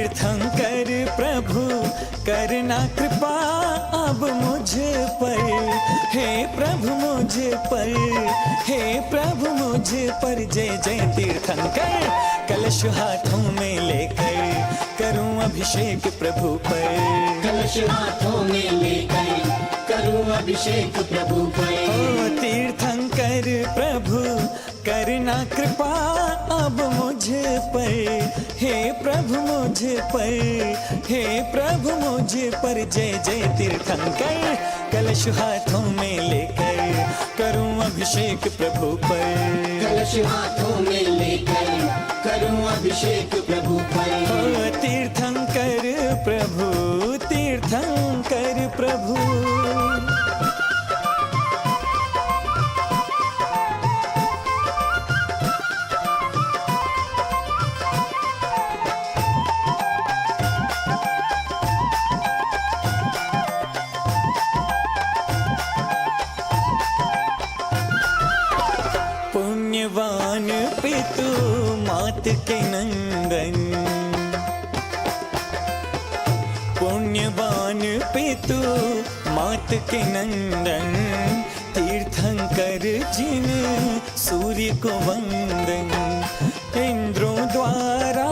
तीर्थंकर प्रभु करना कृपा अब मुझ पर, हे प्रभु मुझ पर, हे प्रभु मुझ पर। जय जय तीर्थंकर कलश हाथों में लेकर करूं अभिषेक प्रभु पर, कलश हाथों में लेकर करूं अभिषेक प्रभु पर। ओ तीर्थंकर प्रभु करना कृपा अब मुझ पर, हे प्रभु मुझ पर, हे प्रभु मुझ पर। जय जय तीर्थंकर कलश हाथों में लेकर करूं अभिषेक प्रभु पर, कलश हाथों में लेकर करूं अभिषेक प्रभु पर। ओ तीर्थंकर प्रभु, तीर्थंकर प्रभु। पुण्यवान पितु मात के नंदन, पुण्यवान पितु मात के नंदन। तीर्थंकर जिन सूर्य को वंदन, इंद्रों द्वारा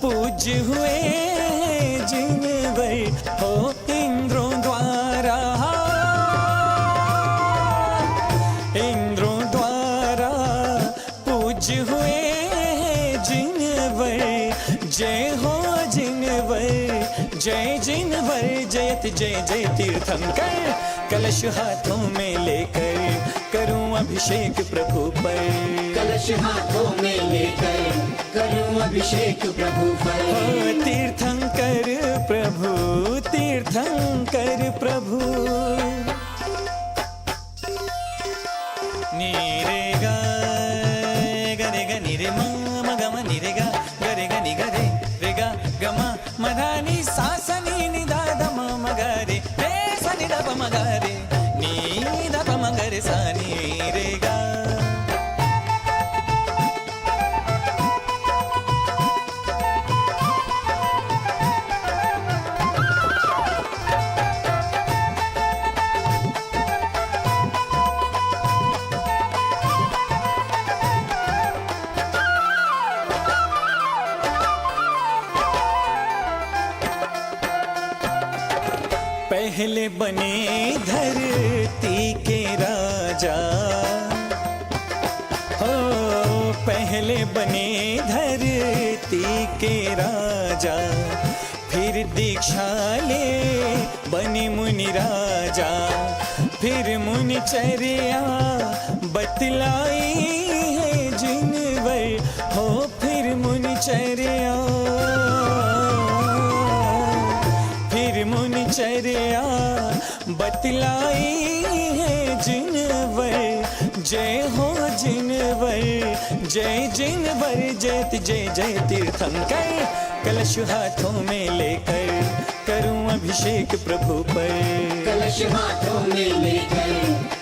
पूज्य हुए जिन वर हो, इंद्रों द्वारा, इंद्रों द्वारा पूज्य हुए जिनवर। जय हो जिनवर, जय जिनवर। जयत जय जय तीर्थंकर कलश हाथों में लेकर करूं अभिषेक प्रभु पर, कलश हाथों में लेकर करूं अभिषेक प्रभु पर। ओ तीर्थंकर प्रभु, तीर्थंकर प्रभु। नी रे गा ग रे ग नी रे मा म ग म नी रे गा ग रे ग नी ग रे गा ग म म धा नी सा स नी नी दा ध म म ग रे सा नी दा प म ग रे नी दा प म ग रे सा नी रे गा। पहले बने धरती के राजा, हो पहले बने धरती के राजा। फिर दीक्षा ले बने मुनि राजा, फिर मुनि चर्या बतलाई है जिनवर हो, फिर मुनि चर्या, फिर मुनि चर्या बतलाई है जिनवर। जय हो जिनवर, जय जिनवर। जयत जय जय तीर्थंकर कलश हाथों में लेकर करूं अभिषेक प्रभु पर, कलश हाथों में लेकर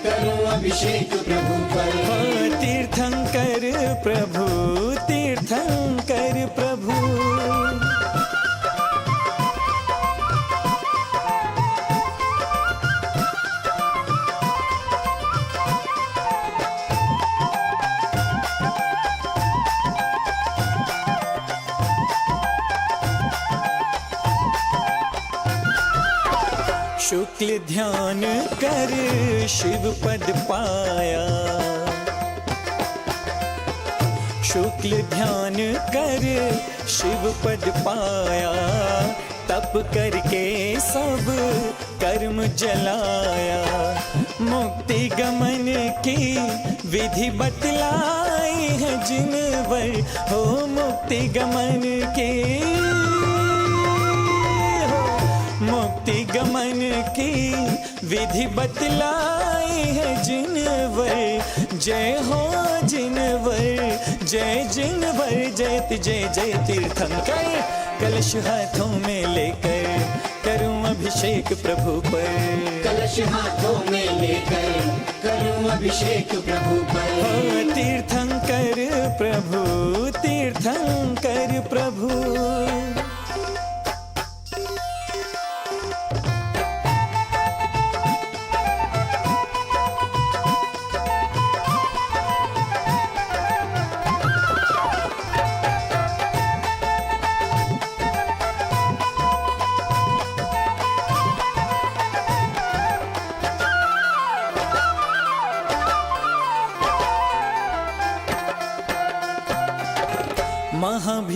करूं अभिषेक प्रभु पर। ओ तीर्थंकर प्रभु, तीर्थंकर प्रभु। शुक्ल ध्यान कर शिव पद पाया, शुक्ल ध्यान कर शिव पद पाया। तप करके सब कर्म जलाया, मुक्ति गमन की विधि बतलाई है जिनवर हो, मुक्ति गमन की, मुक्ति गमन की विधि बतलाई है जिनवर। जय हो जिनवर, जय जिनवर। जयत जय जय तीर्थंकर कलश हाथों में लेकर करूं अभिषेक प्रभु पर, कलश हाथों में लेकर करूं अभिषेक प्रभु पर। ओ तीर्थंकर प्रभु, तीर्थंकर प्रभु।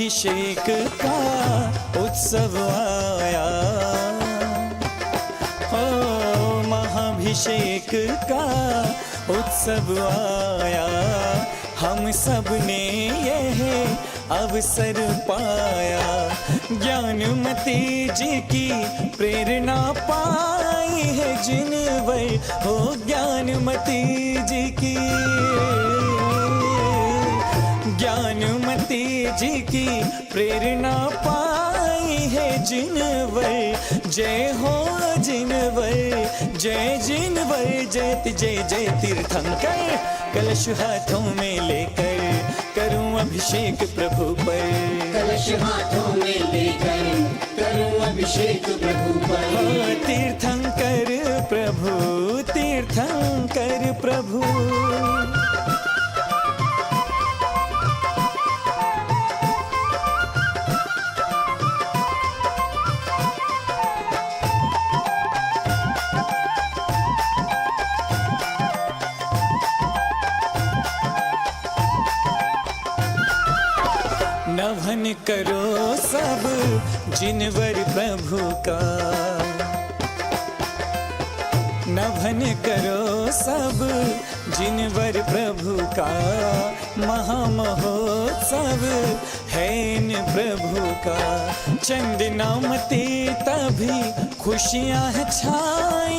महाभिषेक का उत्सव आया, हो महाभिषेक का उत्सव आया, हम सब ने यह अवसर पाया। ज्ञानमती जी की प्रेरणा पाई है जिन वै, हो ज्ञानमती जी की, ज्ञानमती जी की प्रेरणा पाई है जिन वै, जय हो जिन वै, जय जिन वै, जय जय जय तीर्थंकर। कलश हाथों में लेकर करूं अभिषेक प्रभु पर, कलश हाथों में लेकर करूं अभिषेक प्रभु पर। हो तीर्थंकर प्रभु, तीर्थंकर प्रभु। नभन करो सब जिनवर प्रभु का, नभन करो सब जिनवर प्रभु का, महामहोत्सव है इन प्रभु का। चंदनामती तभी खुशियाँ है छाई,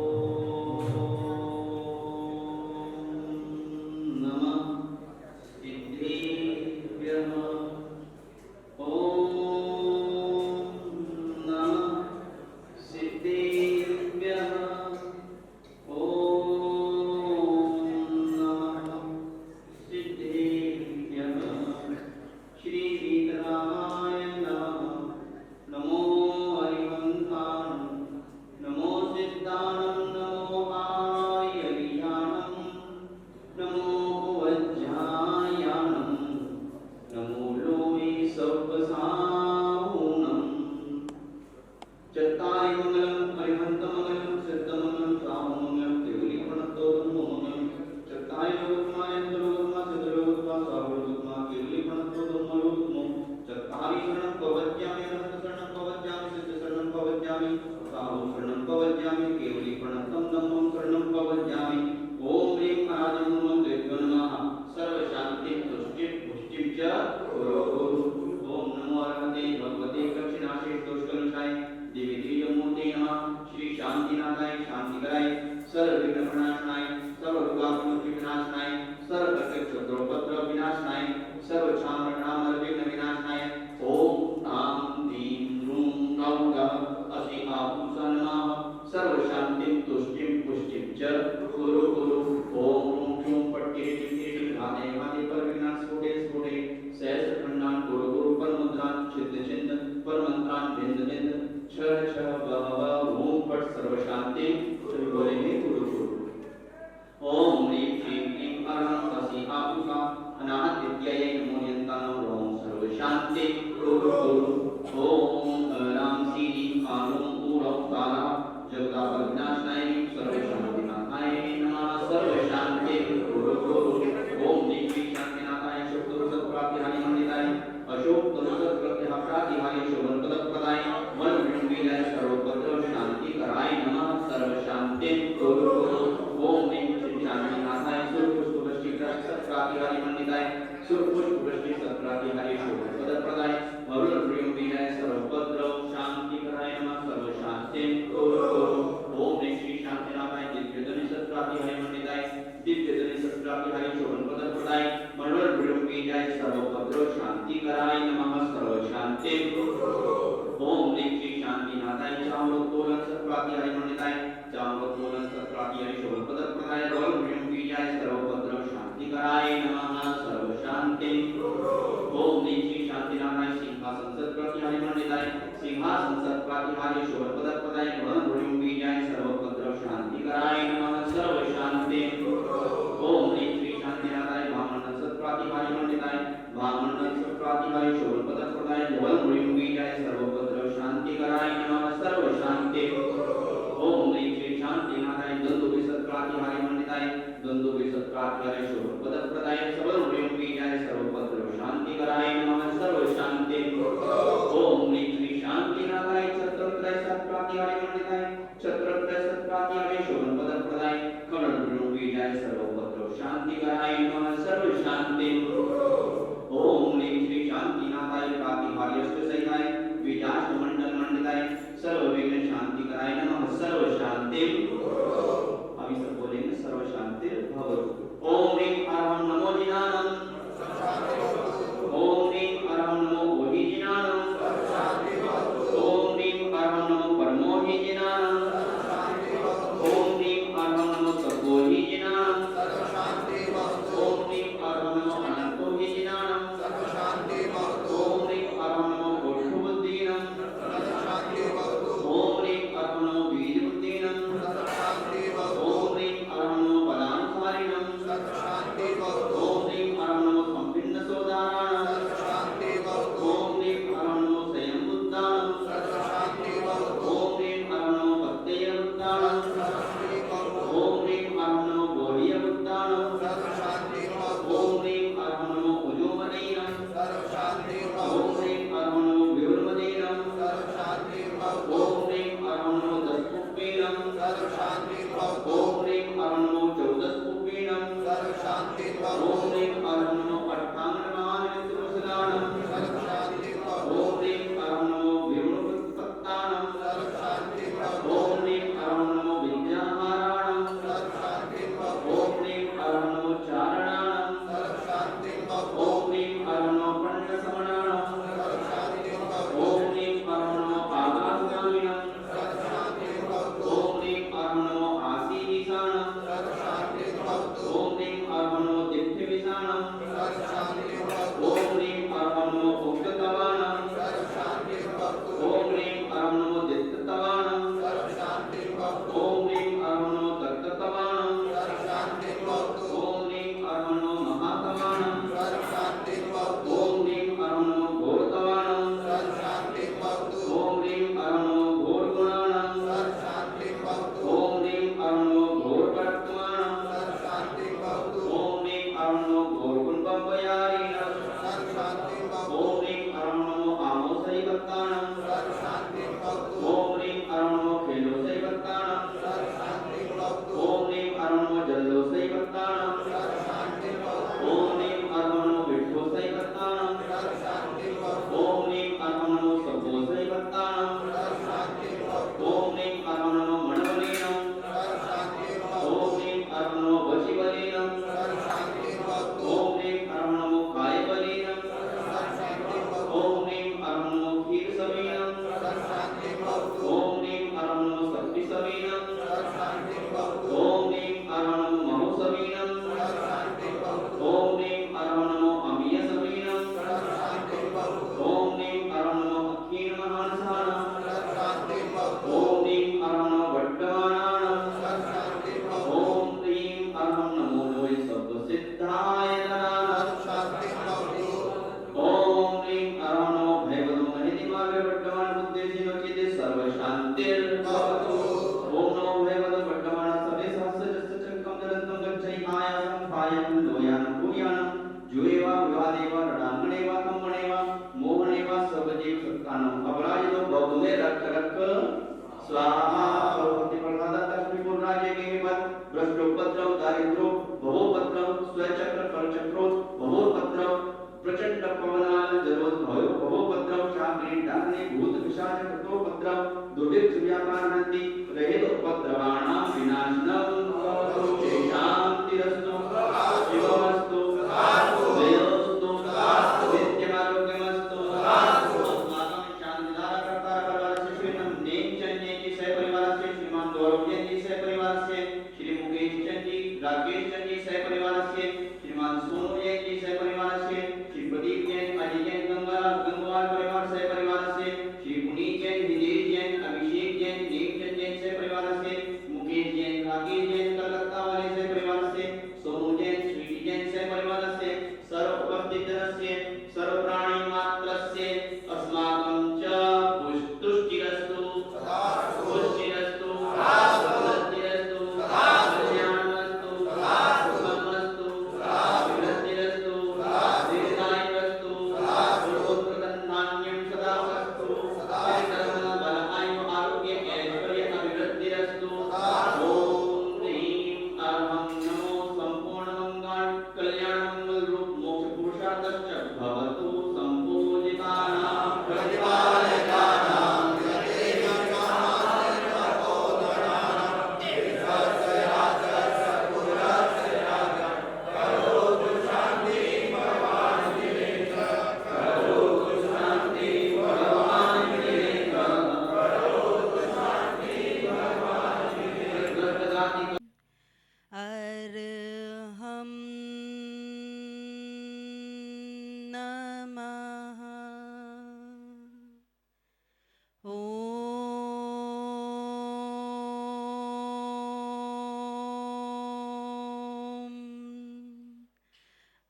वायुष्ट सहिताय विजाष्ट मंडल मंडिताय सर्व विघ्न शांति कराय नमः सर्व शांति। अभी सब बोलेंगे सर्व शांति भवतु। ओम ह्रीं अरहं नमो जिनानम। ओम ह्रीं अरहं नमो ओहि जिनानम। ओम ह्रीं अरहं नमो परमोहि जिनानम। ओम ह्रीं अरहं नमो सपोहि जिनानम। ओम ह्रीं अरहं नमो अनंतोहि जिनानम। ओम ह्रीं अरहं नमो कोठुबुद्धीनम। ओम ह्रीं अरहं नमो बीजबुद्धीनम। ओम ह्रीं अरहं नमो पदानुसारिणम। ओम ह्रीं अरहं नमो संपिन्न सोदाराणम। ओम ह्रीं अरहं नमो स्वयंबुद्धानम। ओम ह्रीं अरहं नमो पत्ययबुद्धानम। ओम ह्रीं अरहं नमो बोधियबुद्धानम। ओम ह्रीं अरहं नमो उजोमनीनम। ओम ह्रीं अरहं नमो विवृमदीनम। ओम ह्रीं अरहं नमो दशपुप्पीनम। ओम ह्रीं अरहं नमो चौदशपुप्पीनम। ओम ह्रीं अरहं नमो अट्ठांगमानविद्रुसदानम। ओम ह्रीं अरहं नमो विवृणुपत्तानम। ओम ह्रीं अरहं नमो विद्याहाराणम। ओम ह्रीं अरहं नमो चारणानम। ओम ह्रीं अरहं नमो पण्डसमणानम। ओम ह्रीं अरहं नमो आगासगामिनम। ओम ह्रीं अरहं नमो आसीविसानम। ओम ह्रीं अरहं नमो दिव्यविसानम। ओम ह्रीं अरहं नमो उक्ततवानम। ओम ह्रीं अरहं नमो दित्ततवानम। ओम ह्रीं अरहं नमो तत्ततवानम। ओम ह्रीं अरहं नमो महातवानम। ओम ह्रीं अरहं नमो घोरतवानम। ओम ह्रीं अरहं नमो घोरगुणानम। ओम ह्रीं अरहं नमो घोरपरत्वानम। ओम ह्रीं अरहं नमो घोरगुणपम्पयारीणम। ओम ह्रीं अरहं नमो आमोसैवत्तानम। ओम ह्रीं अरहं नमो खेलोसैवत्तानम। ओम ह्रीं अरहं नमो जल्लोसैवत्तानम। ओम ह्रीं अरहं नमो विठ्ठोसैवत्तानम। ओम ह्रीं अरहं नमो सपोसैवत्तानम। ओम ह्रीं अरहं नमो मणवलीनम। ओम ह्रीं अरहं नमो वशिवलीनम। ओम ह्रीं अरहं नमो कायवलीनम। ओम ह्रीं अरहं नमो क्षीरसमीनम। ओम ह्रीं अरहं नमो शक्तिसमीनम। ओम ह्रीं अरहं नमो महोसमीनम। ओम ह्रीं अरहं नमो अमीयसमीनम। ओम ह्रीं अरहं नमो अक्षीणमहानसानम। ओम ह्रीं अरहं नमो वड्डमानानम। ओम ह्रीं अरहं नमो लोय सर्वसिद्धाय नमः। ओम ह्रीं अरहं नमो भयवदो महिदिमावे वड्डमान बुद्धेसिनो चिदे सर्व शांतिर्भवतु। ओम नमो भयवदो वड्डमान सवे सहस्रजस्य चक्रम दरन्तं गच्छै आयासं पायं लोयानं भूयानं जुएवा विवादेवा रणांगणेवा कंपणेवा मोहनेवा सर्वजीव सत्तानं अपराजितो भवतुमे रक्त रक्त स्वाहा भगवती प्रसादा तस्मै पूर्णाजे केमिपद भ्रष्टोपद्रव दारिद्रो भवोपद्रव स्वचक्र परचक्रो भवोपद्रव प्रचंड पवनाल जलोद्भयो भवोपद्रव शाग्नि डाग्नि भूत पिशाच कृतोपद्रव दुर्भिक्ष व्यापारान्ति रहेत उपद्रवाणां विनाशनं भवतु। शान्तिरस्तु शिवमस्तु जयोस्तु नित्यमारोग्यमस्तु। अस्माकं शान्तिधारा परिवारस्य श्रीमन् नेमचंद जी सहपरिवारस्य श्रीमान गौरवचंद जी सहपरिवारस्य श्री मुकेश चंद जी राकेश चंद जी सहपरिवारस्य श्रीमान सोनू जैन जी सहपरिवारस्य श्री प्रदीप जैन अजय जैन गंगवार परिवार सहपरिवारस्य श्री पुनीत जैन हिदेश जैन अभिषेक जैन नेमचंद जैन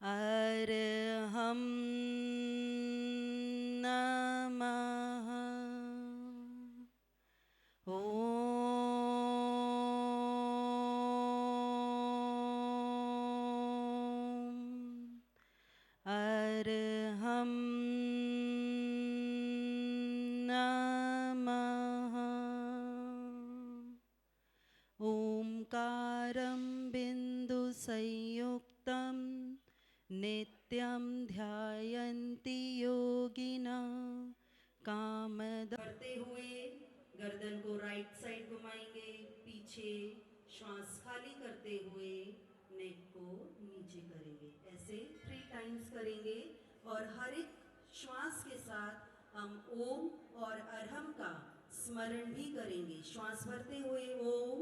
अर्हं नमः। अर्हं नमः। ओंकारं बिन्दुसंयुक्तं नित्यं ध्यायन्ति योगिनः कामद। करते हुए गर्दन को राइट साइड घुमाएंगे, पीछे श्वास खाली करते हुए नेक को नीचे करेंगे। ऐसे 3 टाइम्स करेंगे और हर एक श्वास के साथ हम ओम और अर्हम का स्मरण भी करेंगे। श्वास भरते हुए ओम,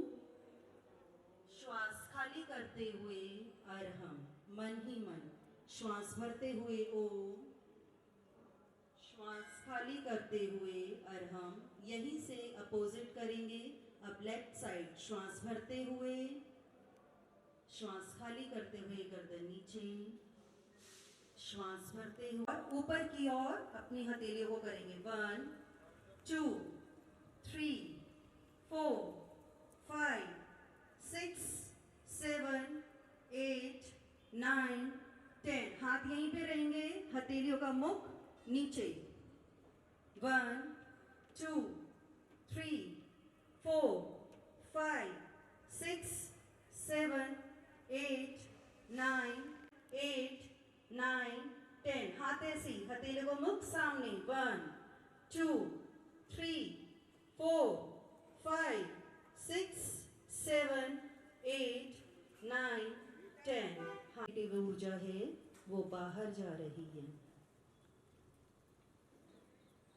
श्वास खाली करते हुए अर्हम, मन ही मन। श्वास भरते हुए ओम, श्वास खाली करते हुए अर्हम। यहीं से अपोजिट करेंगे। अब लेफ्ट साइड श्वास भरते हुए, श्वास खाली करते हुए गर्दन नीचे, श्वास भरते हुए ऊपर की ओर अपनी हथेलियों को करेंगे। 1 2 3 4 5 6 7 8 9 10। हाथ यहीं पे रहेंगे, हथेलियों का मुख नीचे। 1 2 3 4 5 6 7 8 9 8 9 10। हाथ ऐसे, हथेली को मुख सामने। 1 2 3 4 5 6 7 8 9 10। हाथ ऊर्जा है वो बाहर जा रही है।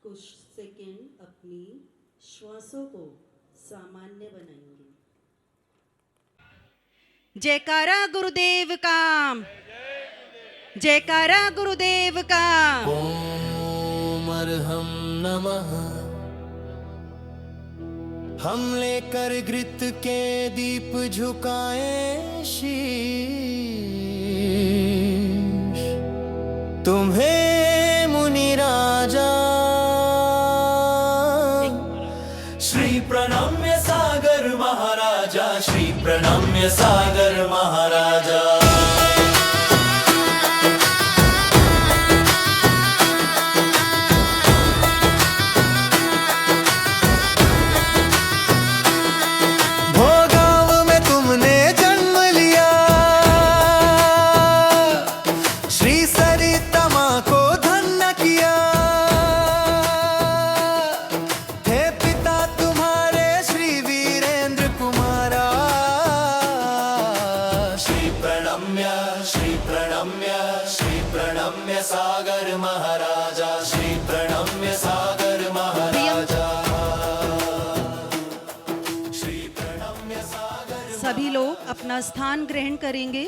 कुछ सेकंड अपनी श्वासों को सामान्य बनाएंगे। जयकारा गुरुदेव का, जयकारा गुरुदेव का। ओम अर्हं नमः। हम लेकर घृत के दीप झुकाए शीश, तुम्हें मुनि राजा। श्री प्रणम्य सागर महाराजा, श्री प्रणम्य सागर महाराजा। भोगांव में तुमने जन्म लिया, श्री सरिता माँ को धन्य किया। हे पिता तुम्हारे श्री वीरेंद्र कुमारा। श्री प्रणम्य, श्री प्रणम्य, श्री प्रणम्य सागर महाराजा, श्री प्रणम्य सागर महाराजा। श्री प्रणम्य सागर। सभी लोग अपना स्थान ग्रहण करेंगे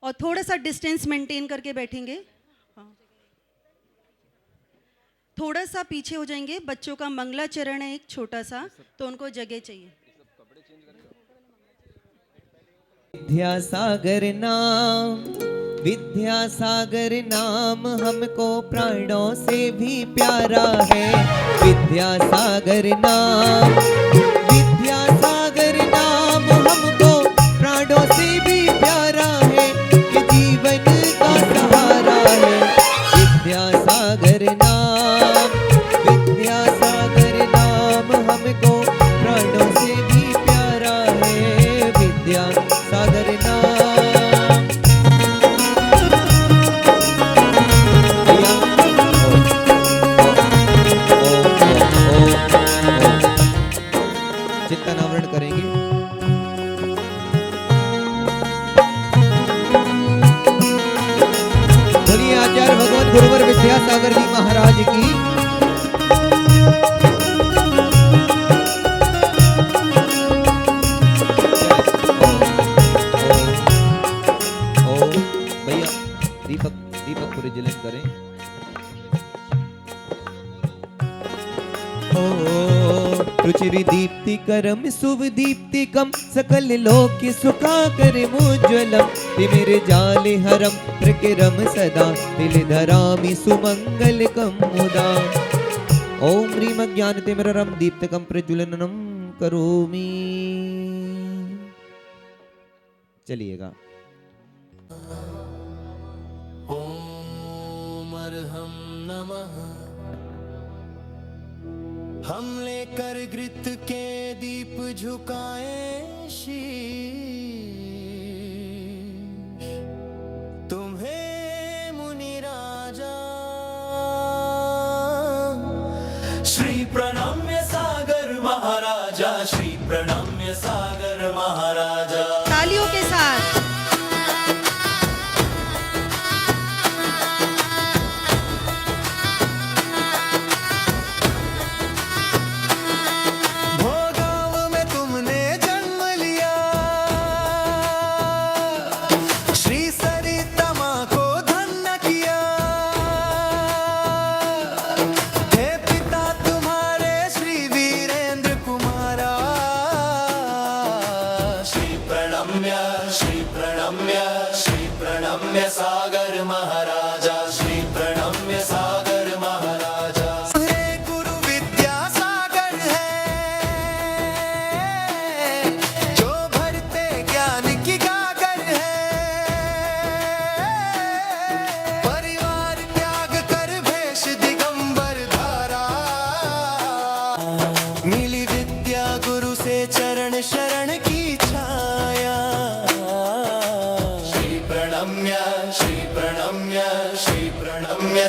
और थोड़ा सा डिस्टेंस मेंटेन करके बैठेंगे। थोड़ा सा पीछे हो जाएंगे। बच्चों का मंगलाचरण है एक छोटा सा, तो उनको जगह चाहिए। विद्यासागर नाम, विद्यासागर नाम हमको प्राणों से भी प्यारा है। विद्यासागर नाम, विद्यासागर नाम हमको प्राणों से भी प्यारा है। ये जीवन का सहारा है। विद्यासागर नाम, विद्यासागर नाम हमको प्राणों से भी प्यारा है। विद्यासागर नाम। चित्तानावरण करेंगे। बोलिए आचार्य भगवान गुरुवर विद्यासागर जी महाराज की। भैया दीपक प्रज्वलन करें। रुचिर दीप्तिकरम शुभ दीप्तिकम सकल लोक सुखाकर मुज्ज्वलम तिमिर जाले हरम प्रकिरम सदा तिल धरामि सुमंगलकम मुदा। ओम ह्रीम ज्ञानतिमिरम दीप्तकम प्रज्वलनम करोमि। चलिएगा। ओम अर्हं नमः। हम लेकर घृत के दीप झुकाए शीश तुम्हें मुनि राजा। श्री प्रणम्य सागर महाराजा, श्री प्रणम्य सागर महाराजा। तालियों के साथ भोगांव में तुमने जन्म लिया, श्री सरिता माँ को धन्य किया। हे पिता तुम्हारे श्री वीरेंद्र कुमारा। श्री प्रणम्य सागर महाराजा, श्री प्रणम्य सागर महाराजा। हे गुरु विद्या सागर है, जो भरते ज्ञान की गागर है। परिवार त्याग कर भेष दिगंबर धारा, मिली विद्या गुरु से चरण शरण की छाया। श्री प्रणम्य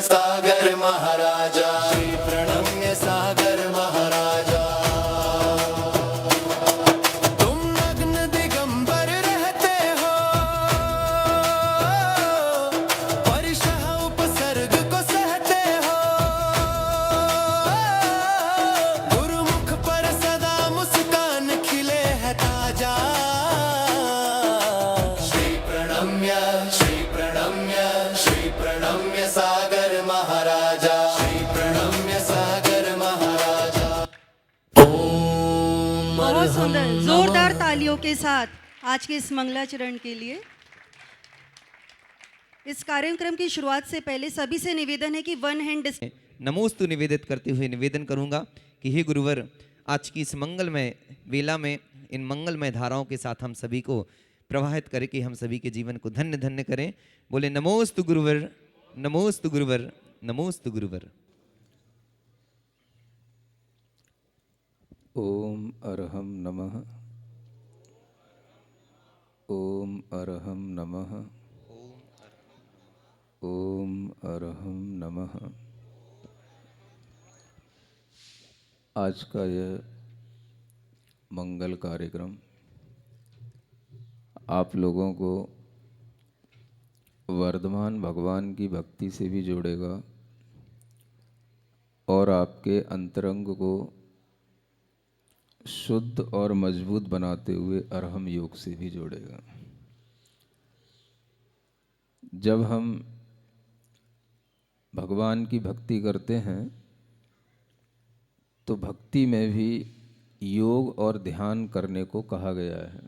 सागर महाराजा, श्री प्रणम्य सागर महाराजा। तुम नग्न दिगंबर रहते हो, परिशह उपसर्ग को सहते हो। गुरुमुख पर सदा मुस्कान खिले है ताजा। श्री प्रणम्य सागर महाराजा, श्री प्रणम्य सागर महाराजा। ओम बहुत सुंदर जोरदार तालियों के साथ आज के इस मंगलाचरण के लिए। इस कार्यक्रम की शुरुआत से पहले सभी से निवेदन है कि वन हैंड नमोस्तु निवेदित करते हुए निवेदन करूंगा कि हे गुरुवर, आज की इस मंगलमय वेला में इन मंगलमय धाराओं के साथ हम सभी को प्रवाहित करें कि हम सभी के जीवन को धन्य धन्य करें। बोले नमोस्तु गुरुवर, नमोस्तु गुरुवर, नमोस्तु गुरुवर। ओम अर्हं नमः। ओम अर्हं नमः। ओम अर्हं नमः। आज का यह मंगल कार्यक्रम आप लोगों को वर्धमान भगवान की भक्ति से भी जोड़ेगा और आपके अंतरंग को शुद्ध और मजबूत बनाते हुए अर्हम योग से भी जोड़ेगा। जब हम भगवान की भक्ति करते हैं तो भक्ति में भी योग और ध्यान करने को कहा गया है,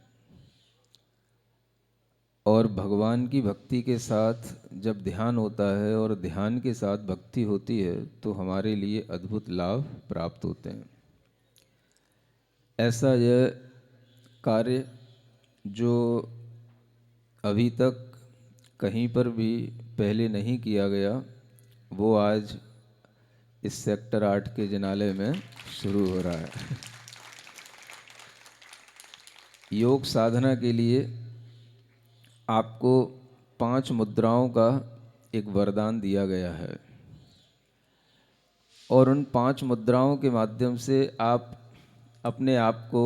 और भगवान की भक्ति के साथ जब ध्यान होता है और ध्यान के साथ भक्ति होती है तो हमारे लिए अद्भुत लाभ प्राप्त होते हैं। ऐसा यह कार्य जो अभी तक कहीं पर भी पहले नहीं किया गया, वो आज इस सेक्टर 8 के जिनालय में शुरू हो रहा है। योग साधना के लिए आपको 5 मुद्राओं का एक वरदान दिया गया है, और उन 5 मुद्राओं के माध्यम से आप अपने आप को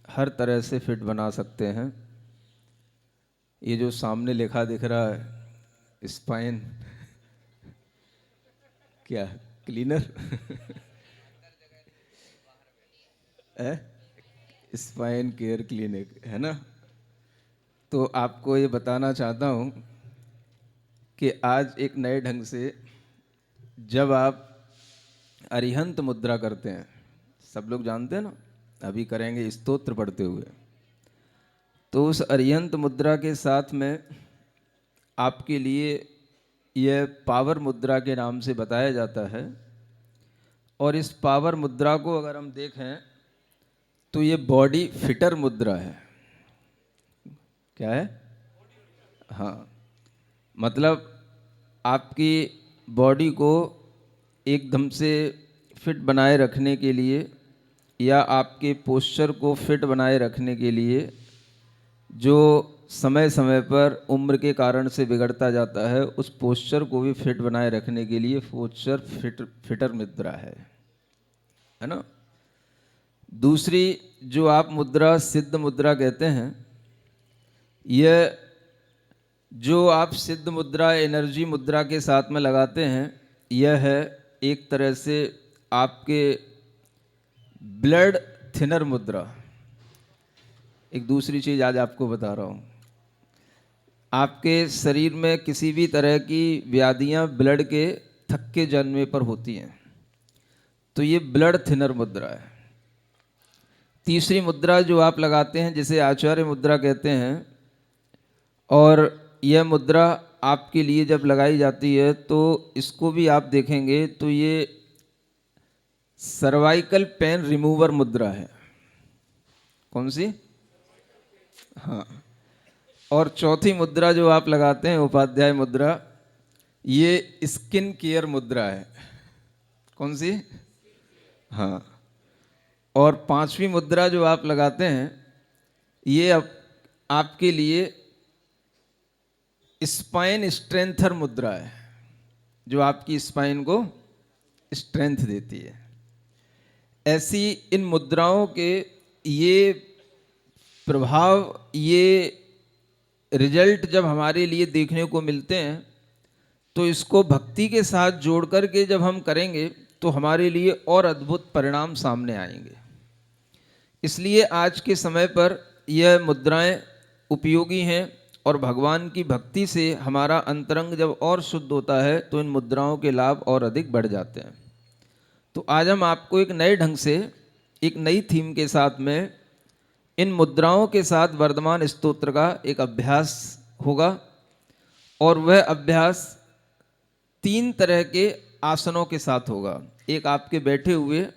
हर तरह से फिट बना सकते हैं। ये जो सामने लिखा दिख रहा है स्पाइन क्या क्लीनर स्पाइन केयर क्लिनिक है ना। तो आपको ये बताना चाहता हूँ कि आज एक नए ढंग से जब आप अरिहंत मुद्रा करते हैं, सब लोग जानते हैं ना, अभी करेंगे स्तोत्र पढ़ते हुए। तो उस अरिहंत मुद्रा के साथ में आपके लिए यह पावर मुद्रा के नाम से बताया जाता है। और इस पावर मुद्रा को अगर हम देखें तो ये बॉडी फिटर मुद्रा है। क्या है? हाँ, मतलब आपकी बॉडी को एकदम से फिट बनाए रखने के लिए या आपके पोस्चर को फिट बनाए रखने के लिए जो समय समय पर उम्र के कारण से बिगड़ता जाता है, उस पोस्चर को भी फिट बनाए रखने के लिए पोस्चर फिटर मुद्रा है ना। दूसरी जो आप मुद्रा सिद्ध मुद्रा कहते हैं, यह जो आप सिद्ध मुद्रा एनर्जी मुद्रा के साथ में लगाते हैं, यह है एक तरह से आपके ब्लड थिनर मुद्रा। एक दूसरी चीज़ आज आपको बता रहा हूँ, आपके शरीर में किसी भी तरह की व्याधियाँ ब्लड के थक्के जन्मे पर होती हैं, तो ये ब्लड थिनर मुद्रा है। तीसरी मुद्रा जो आप लगाते हैं जिसे आचार्य मुद्रा कहते हैं, और यह मुद्रा आपके लिए जब लगाई जाती है तो इसको भी आप देखेंगे तो ये सर्वाइकल पेन रिमूवर मुद्रा है। कौन सी? हाँ। और चौथी मुद्रा जो आप लगाते हैं उपाध्याय मुद्रा, ये स्किन केयर मुद्रा है। कौन सी? हाँ। और पांचवी मुद्रा जो आप लगाते हैं, ये आपके लिए स्पाइन स्ट्रेंथर मुद्रा है, जो आपकी स्पाइन को स्ट्रेंथ देती है। ऐसी इन मुद्राओं के ये प्रभाव, ये रिजल्ट जब हमारे लिए देखने को मिलते हैं, तो इसको भक्ति के साथ जोड़ करके जब हम करेंगे तो हमारे लिए और अद्भुत परिणाम सामने आएंगे। इसलिए आज के समय पर यह मुद्राएं उपयोगी हैं, और भगवान की भक्ति से हमारा अंतरंग जब और शुद्ध होता है तो इन मुद्राओं के लाभ और अधिक बढ़ जाते हैं। तो आज हम आपको एक नए ढंग से, एक नई थीम के साथ में इन मुद्राओं के साथ वर्धमान स्तोत्र का एक अभ्यास होगा। और वह अभ्यास 3 तरह के आसनों के साथ होगा। एक आपके बैठे हुए,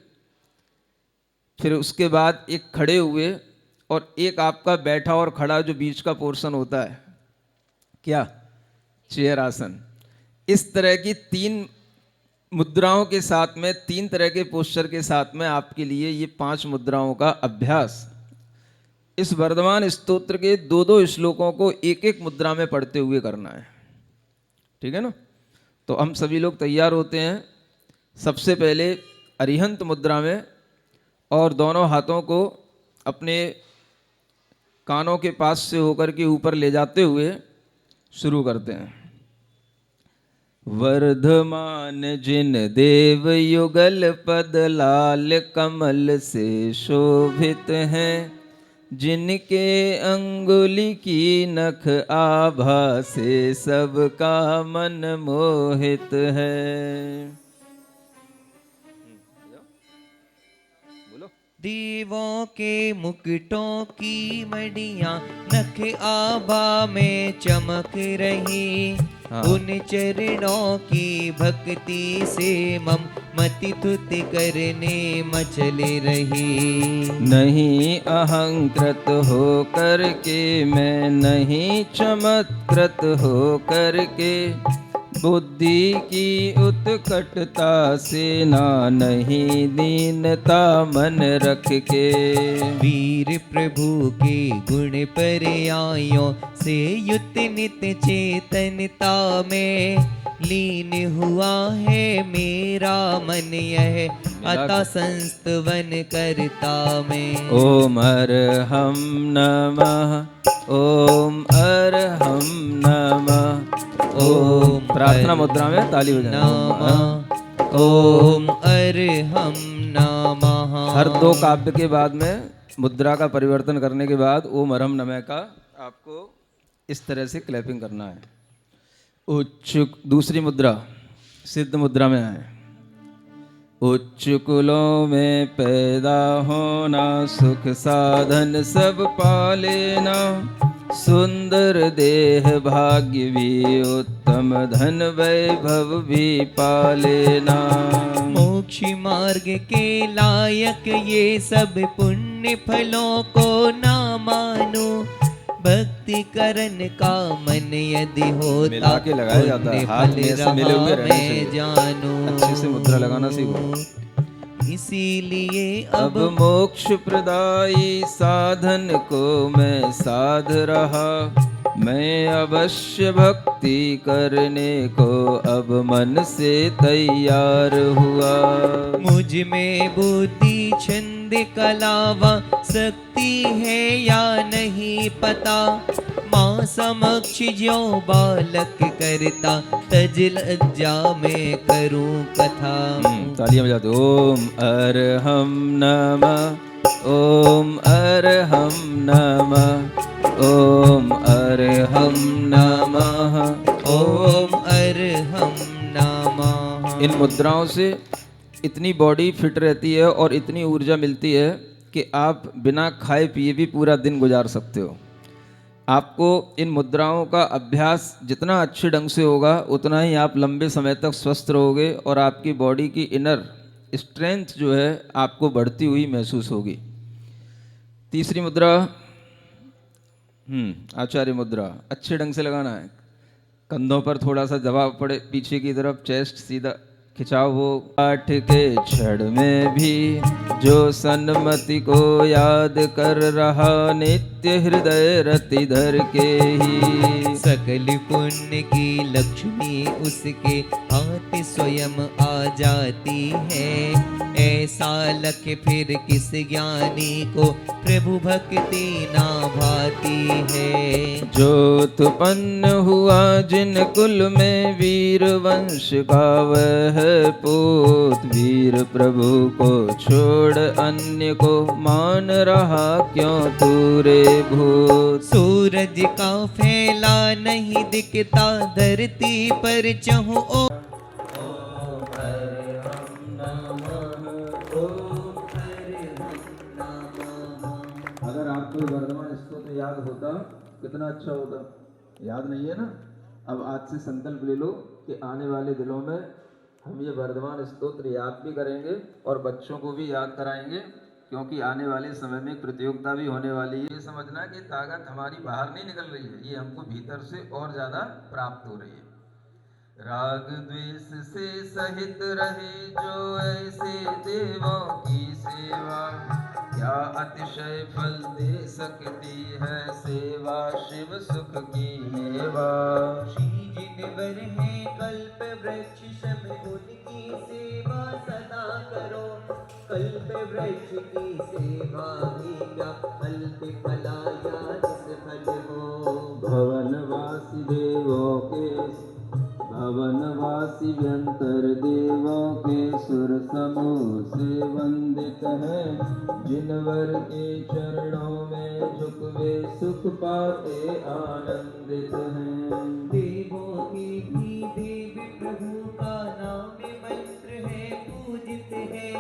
फिर उसके बाद एक खड़े हुए, और एक आपका बैठा और खड़ा जो बीच का पोर्शन होता है, क्या? चेयर आसन। इस तरह की 3 मुद्राओं के साथ में, 3 तरह के पोस्चर के साथ में आपके लिए ये 5 मुद्राओं का अभ्यास इस वर्धमान स्तोत्र के 2-2 श्लोकों को एक-एक मुद्रा में पढ़ते हुए करना है। ठीक है ना? तो हम सभी लोग तैयार होते हैं। सबसे पहले अरिहंत मुद्रा में, और दोनों हाथों को अपने कानों के पास से होकर के ऊपर ले जाते हुए शुरू करते हैं। वर्धमान जिन देव युगल पद लाल कमल से शोभित हैं, जिनके अंगुली की नख आभा से सबका मन मोहित है। देवों के मुकुटों की मड़ियाँ नख आभा में चमक रही, उन चरणों की भक्ति से मम मति तुति करने मचले रही। नहीं अहंकृत हो करके मैं, नहीं चमत्कृत हो करके, बुद्धि की उत्कटता से ना, नहीं दीनता मन रख के। वीर प्रभु के गुण पर्यायों से युत नित चेतनता में, लीन हुआ है मेरा मन यह अतः संस्तवन करता में। ओम अरहम नमः, ओम अरहम नमः। ओम प्रार्थना मुद्रा में ताली बजाना। ओम अरहम नमः। हर 2 काव्य के बाद में मुद्रा का परिवर्तन करने के बाद ओम अरहम नमः का आपको इस तरह से क्लैपिंग करना है। उच्च दूसरी मुद्रा सिद्ध मुद्रा में आए। उच्च कुलों में पैदा होना, सुख साधन सब पा लेना, सुंदर देह भाग्य भी, उत्तम धन वैभव भी पा लेना। मोक्ष मार्ग के लायक ये सब पुण्य फलों को ना मानो, भक्ति करन का मन यदि होता मिला के लगाया जाता है, हाथ में ऐसे मिले हुए रहने मैं से जानू। अच्छे से मुद्रा लगाना सीखो। इसीलिए अब मोक्ष प्रदायी साधन को मैं साध रहा, मैं अवश्य भक्ति करने को अब मन से तैयार हुआ। मुझ में बुद्धि छंद कलावा शक्ति है या नहीं पता, माँ समक्ष जो बालक करता, तज लज्जा में करूं कथा। तालियां बजाते। ओम अरहम नमः, ओम अरहम नमः, ओम अरहम नमः, ओम अरहम नमः। इन मुद्राओं से इतनी बॉडी फिट रहती है और इतनी ऊर्जा मिलती है कि आप बिना खाए पिए भी पूरा दिन गुजार सकते हो। आपको इन मुद्राओं का अभ्यास जितना अच्छे ढंग से होगा उतना ही आप लंबे समय तक स्वस्थ रहोगे और आपकी बॉडी की इनर स्ट्रेंथ जो है आपको बढ़ती हुई महसूस होगी। तीसरी मुद्रा आचार्य मुद्रा, अच्छे ढंग से लगाना है। कंधों पर थोड़ा सा दबाव पड़े पीछे की तरफ, चेस्ट सीधा खिंचाव हो। पाठ के क्षण में भी जो सन्मति को याद कर रहा, नित्य हृदय रति धर के ही, सकल पुण्य की लक्ष्मी उसके हाथ स्वयं आ जाती है। ऐसा लख फिर किस ज्ञानी को प्रभु भक्ति ना भाती है। जो उत्पन्न हुआ जिन कुल में वीर वंश का वह पूत, वीर प्रभु को छोड़ अन्य को मान रहा क्यों तू रे भूत। सूरज का फैला नहीं दिखता धरती पर चहु ओ। अगर आपको वर्धमान स्तोत्र याद होता कितना अच्छा होता। याद नहीं है ना? अब आज से संकल्प ले लो कि आने वाले दिनों में हम ये वर्धमान स्तोत्र याद भी करेंगे और बच्चों को भी याद कराएंगे, क्योंकि आने वाले समय में प्रतियोगिता भी होने वाली है। ये समझना कि ताकत हमारी बाहर नहीं निकल रही है, ये हमको भीतर से और ज़्यादा प्राप्त हो रही है। राग द्वेष से सहित रहे जो ऐसे देवों की सेवा, क्या अतिशय फल दे सकती है सेवा शिव सुख की मेवा। श्री जिनवर है कल्प वृक्ष सब उनकी सेवा सदा करो, कल्प वृक्ष की सेवा भी क्या अल्प फलाया जिस फल हो। भवनवासी देवों के भवनवासी व्यंतर देवों के सुर समूह से वंदित है, जिनवर के चरणों में झुकवे सुख पाते आनंदित हैं। देवों के भी देव प्रभु का नाम मंत्र है पूजित है,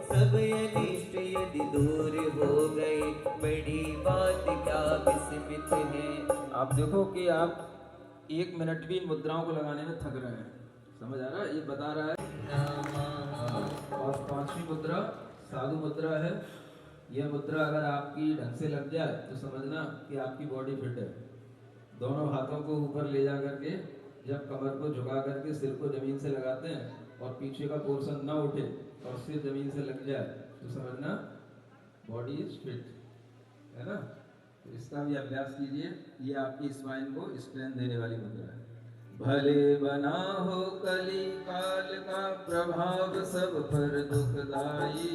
सब अनिष्ट यदि दूर हो गए बड़ी बात क्या विस्मित है। आप देखो कि आप 1 मिनट भी इन मुद्राओं को लगाने में थक रहे हैं, समझ आ रहा है? ये बता रहा है। और 5वीं मुद्रा साधु मुद्रा है। यह मुद्रा अगर आपकी ढंग से लग जाए तो समझना कि आपकी बॉडी फिट है। दोनों हाथों को ऊपर ले जा करके जब कमर को झुका करके सिर को जमीन से लगाते हैं और पीछे का पोर्शन ना उठे और सिर जमीन से लग जाए तो समझना बॉडी इज फिट, है ना? तो इसका भी अभ्यास कीजिए। ये आपकी स्पाइन को स्ट्रेंथ देने वाली मुद्रा है। भले बना हो कली काल का प्रभाव सब पर दुखदाई,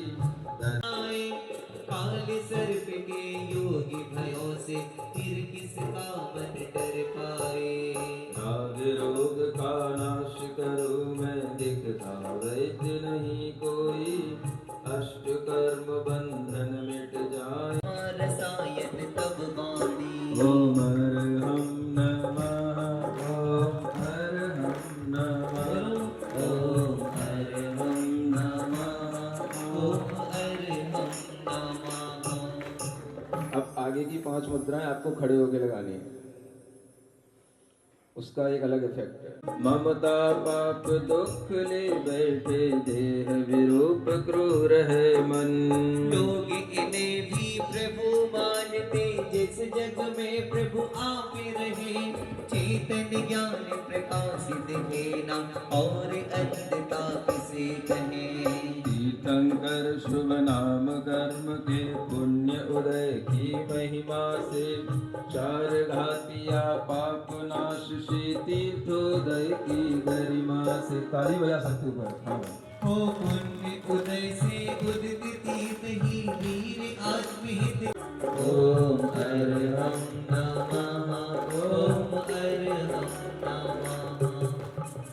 काल सर्प के योगी भयों से फिर किसका मन डर पाए। राग रोग का नाश करो मैं दिखता वैद्य नहीं कोई, अष्ट कर्म बंधन मिट जाए रसायन तब वाणी। ओम अरहम नमः, ओम अरहम नमः, ओम अरहम नमः, 5 मुद्राएं आपको खड़े होकर लगानी है, उसका एक अलग इफेक्ट है। ममता पाप दुख ले बैठे देह विरूप क्रूर है मन। लोग इन्हें भी प्रभु मानते, जिस जग में प्रभु आप रहे। चेतन ज्ञान प्रकाशित है ना, और अंधता किसे कहे। तीर्थंकर शुभ नाम कर्म के पुण्य उदय की महिमा से। चार घातिया पाप नाश श्री तीर्थोदय की गरिमा से। ताली बजा सकते हो? हाँ, हो पुण्य उदय से उदित तीर्थ ही वीर आत्महित। ओम अरहं नमः, ओम अरहं नमः।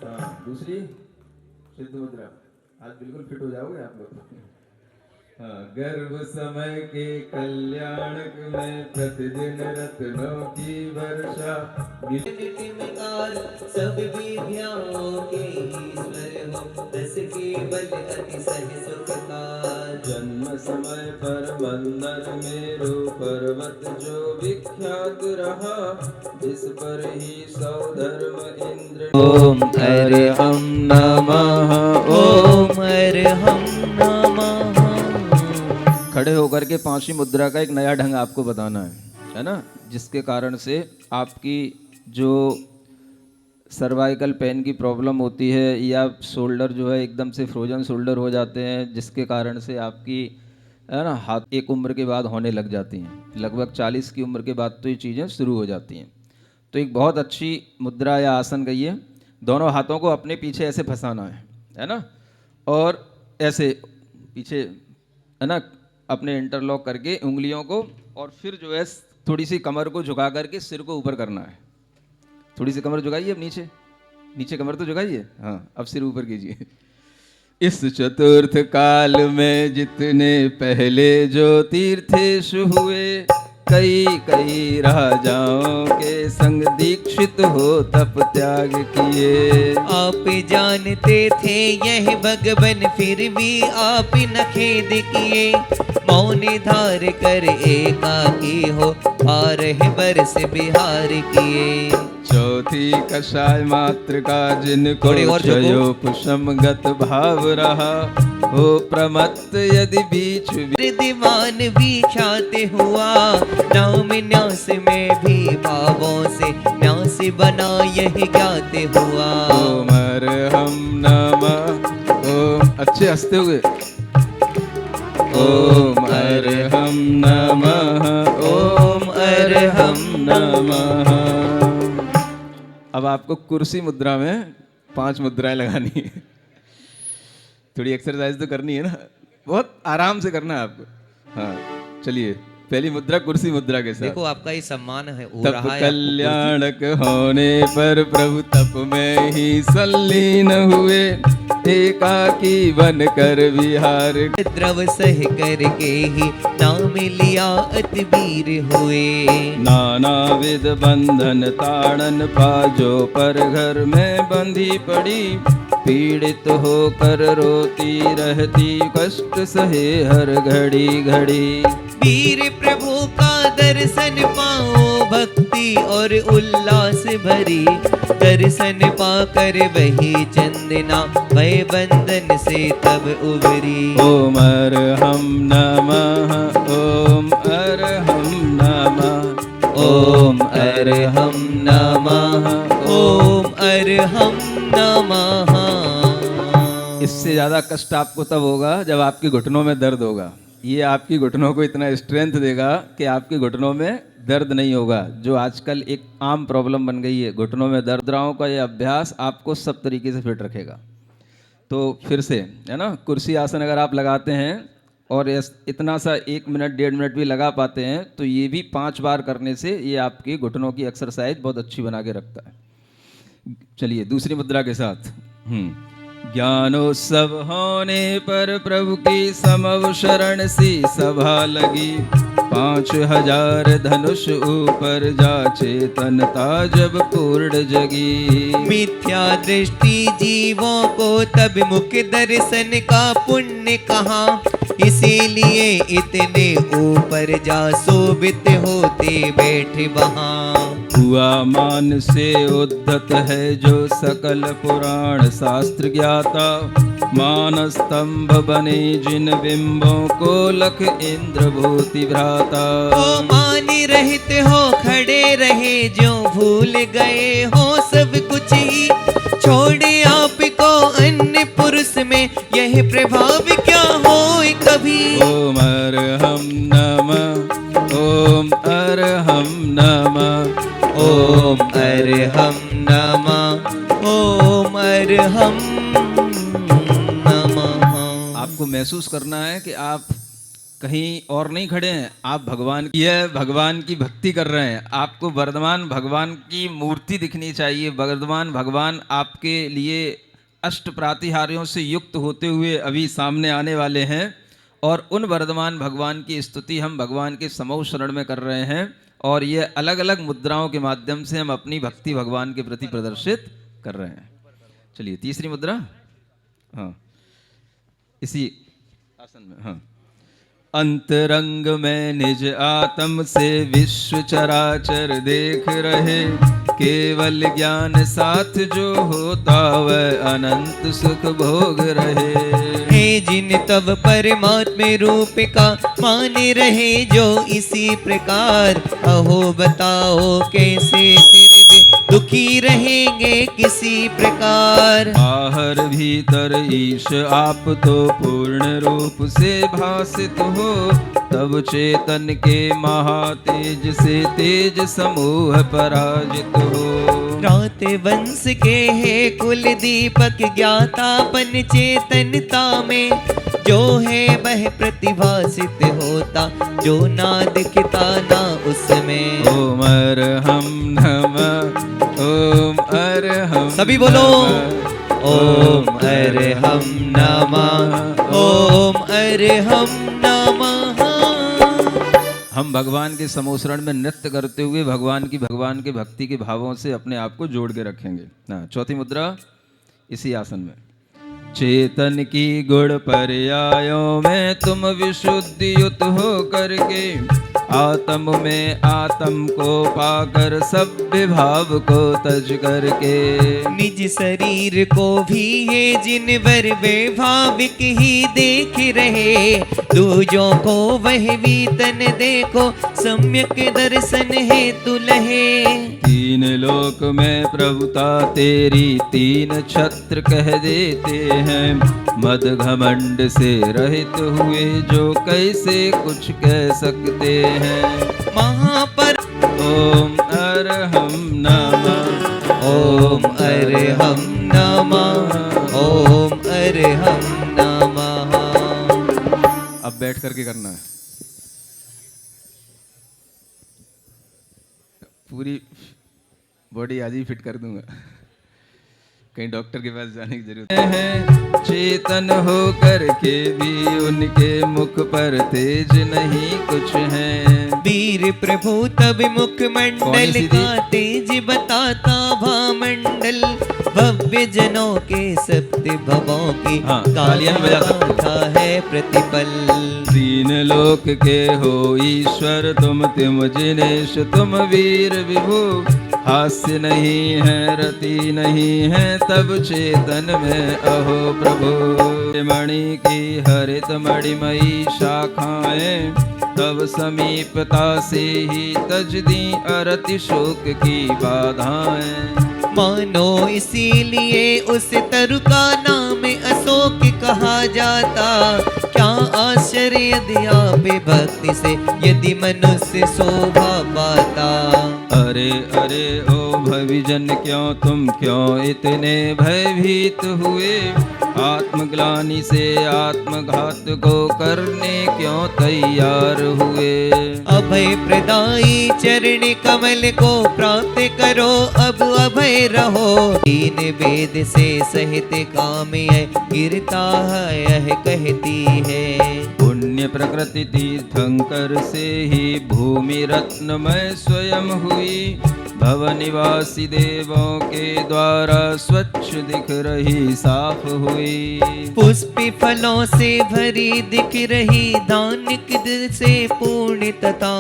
हाँ, दूसरी सिद्ध मुद्रा। आज बिल्कुल फिट हो जाओगे आप लोग। हाँ, गर्भ समय के कल्याणक में प्रतिदिन रत्नों की वर्षा। नितिमकार सब विद्याओं के ईश्वर हो, रस के बल अतिशय सुखकार। जन्म समय पर मंदर मेरो पर्वत जो विख्यात रहा, जिस पर ही सौधर्म इंद्र। ओम अरहं नमः, ओम अरहं नमः। खड़े होकर के पांचवी मुद्रा का एक नया ढंग आपको बताना है ना, जिसके कारण से आपकी जो सर्वाइकल पेन की प्रॉब्लम होती है, या शोल्डर जो है एकदम से फ्रोजन शोल्डर हो जाते हैं, जिसके कारण से आपकी है ना हाथ एक उम्र के बाद होने लग जाती हैं। लगभग 40 की उम्र के बाद तो ये चीज़ें शुरू हो जाती हैं। तो एक बहुत अच्छी मुद्रा या आसन कहिए, दोनों हाथों को अपने पीछे ऐसे फंसाना है ना, और ऐसे पीछे है ना अपने इंटरलॉक करके उंगलियों को, और फिर जो है थोड़ी सी कमर को झुका करके सिर को ऊपर करना है। थोड़ी सी कमर झुकाइए, अब नीचे नीचे कमर तो झुकाइए। हाँ, अब सिर ऊपर कीजिए। इस चतुर्थ काल में जितने पहले जो तीर्थेश हुए, कई कई राजाओं के संग दीक्षित हो तप त्याग किए। आप जानते थे यह भगवन, फिर भी आप न खेद किए। मौन धार कर एकाकी हो, 12 बरस बिहार किए। चौथी कषाय मात्र का जिनको थोड़ी और झुको। क्षयोपशमगत भाव रहा, हो प्रमत्त यदि बीच दीवान भी ख्यात हुआ। नाम न्यास में भी भावों से न्यास बना यह ज्ञात हुआ। ओम अरहं नमः। ओम अच्छे हंसते हुए। ओम अरहं नमः, ओम अरहं नमः। अब आपको कुर्सी मुद्रा में 5 मुद्राएं लगानी है। थोड़ी एक्सरसाइज तो करनी है ना, बहुत आराम से करना है आपको। हाँ, चलिए पहली मुद्रा कुर्सी मुद्रा के साथ। देखो आपका ही सम्मान है हो तप रहा है। कल्याणक होने पर प्रभु तप में ही संलीन हुए, एकाकी बन कर विहार। द्रव सह करके ही नाम लिया अति वीर हुए। नाना विध बंधन ताड़न पाजो पर घर में बंधी पड़ी, पीड़ित होकर रोती रहती कष्ट सहे हर घड़ी घड़ी। वीर प्रभु का दर्शन पाओ, भक्ति और उल्लास भरी। दर्शन पाकर वही चंदना, भय बंधन से तब उबरी। ओम अरहं नमः, ओम अरहं नमः, ओम अरहं नमः, ओम अरहं नमः। इससे ज़्यादा कष्ट आपको तब होगा जब आपके घुटनों में दर्द होगा। ये आपकी घुटनों को इतना स्ट्रेंथ देगा कि आपके घुटनों में दर्द नहीं होगा, जो आजकल एक आम प्रॉब्लम बन गई है घुटनों में दर्द। मुद्राओं का ये अभ्यास आपको सब तरीके से फिट रखेगा। तो फिर से है ना, कुर्सी आसन अगर आप लगाते हैं और इतना सा 1 मिनट 1.5 मिनट भी लगा पाते हैं, तो ये भी 5 बार करने से ये आपकी घुटनों की एक्सरसाइज बहुत अच्छी बना के रखता है। चलिए दूसरी मुद्रा के साथ। ज्ञानोत्सव होने पर प्रभु की समव शरण सी सभा लगी, 5000 धनुष ऊपर जा चेतनता जब पूर्ण जगी। मिथ्या दृष्टि जीवों को तब मुख दर्शन का पुण्य कहा, इसीलिए इतने ऊपर जा शोभित होते बैठे वहाँ। हुआ मान से उद्धत है जो सकल पुराण शास्त्र ज्ञाता, मान स्तंभ बने जिन बिंबों को लख इंद्र भूति भ्राता। ओ मानी रहित हो खड़े रहे जो भूल गए हो सब कुछ ही, छोड़े आपको अन्य पुरुष में यह प्रभाव क्या हो कभी। ओम अरहम नमः, ओम अरहम नमः, ओम अरहम नमः, ओम अरहम नमः। आपको महसूस करना है कि आप कहीं और नहीं खड़े हैं, आप भगवान की भक्ति कर रहे हैं। आपको वर्धमान भगवान की मूर्ति दिखनी चाहिए। वर्धमान भगवान आपके लिए अष्ट प्रातिहार्यों से युक्त होते हुए अभी सामने आने वाले हैं, और उन वर्धमान भगवान की स्तुति हम भगवान के समूह शरण में कर रहे हैं, और ये अलग अलग मुद्राओं के माध्यम से हम अपनी भक्ति भगवान के प्रति प्रदर्शित कर रहे हैं। चलिए तीसरी मुद्रा, हाँ इसी आसन में, हाँ। अंतरंग में निज आत्म से विश्व चराचर देख रहे, केवल ज्ञान साथ जो होता वह अनंत सुख भोग रहे। हे जिन तब परमात्म रूप का माने रहे जो इसी प्रकार, अहो बताओ कैसे फिर भी दुखी रहेंगे किसी प्रकार। बाहर भीतर ईश आप तो पूर्ण रूप से भासित हो, तब चेतन के महातेज से तेज समूह पराजित हो। रात वंश के है कुल दीपक ज्ञातापन चेतनता में, जो है वह प्रतिभासित होता जो ना दिखता ना उसमें। ओम अरहम नमः, ओम अरहम, सभी बोलो ओम अरहम नमः, ओम अरहम नमः। हम भगवान के समोसरण में नृत्य करते हुए भगवान के भक्ति के भावों से अपने आप को जोड़ के रखेंगे। हाँ, चौथी मुद्रा इसी आसन में। चेतन की गुण पर्यायों में तुम विशुद्धि युत हो करके, आत्म में आत्म को पाकर सभ्य भाव को तज करके। निज शरीर को भी ये जिनवर वैभाविक ही देख रहे, दूजों को वह वीतन देखो सम्यक दर्शन है तुलहे। तीन लोक में प्रभुता तेरी तीन छत्र कह देते हैं, मद घमंड से रहित हुए जो कैसे कुछ कह सकते हैं। महापर ओम अरहम नमः, ओम अरहम नमः, ओम अरहम नमः। अब बैठ करके करना है। पूरी बॉडी आज ही फिट कर दूंगा, कहीं डॉक्टर के पास जाने की जरूरत है। चेतन हो करके भी उनके मुख पर तेज नहीं कुछ है। वीर प्रभु तब मुख मंडल का तेज बताता भामंडल, भव्य जनों के सप्त भवों की तालियां भी बजा सकते हो। गाथा है प्रतिपल। तीन लोक के हो ईश्वर तुम तिम जिनेश तुम वीर विभु, हास्य नहीं है रति नहीं है तब चेतन में अहो प्रभु। मणि की हरित मणिमयी शाखाएं तब समीपता से ही तज दी अरति शोक की बाधाएं। मानो इसीलिए उस तरु का नाम अशोक कहा जाता, क्या आश्चर्य यदि आप भक्ति से यदि मनुष्य शोभा पाता। अरे अरे ओ भविजन क्यों तुम क्यों इतने भयभीत हुए, आत्मग्लानि से आत्मघात को करने क्यों तैयार हुए। अभय प्रदाई चरण कमल को प्राप्त करो अब अभय रहो, तीन वेद से सहित काम है गिरता है यह कहती है। पुण्य प्रकृति तीर्थंकर से ही भूमि रत्नमय स्वयं हुई, भवनिवासी देवों के द्वारा स्वच्छ दिख रही साफ हुई। पुष्पी फलों से भरी दिख रही दानिक दिल से पूर्ण तथा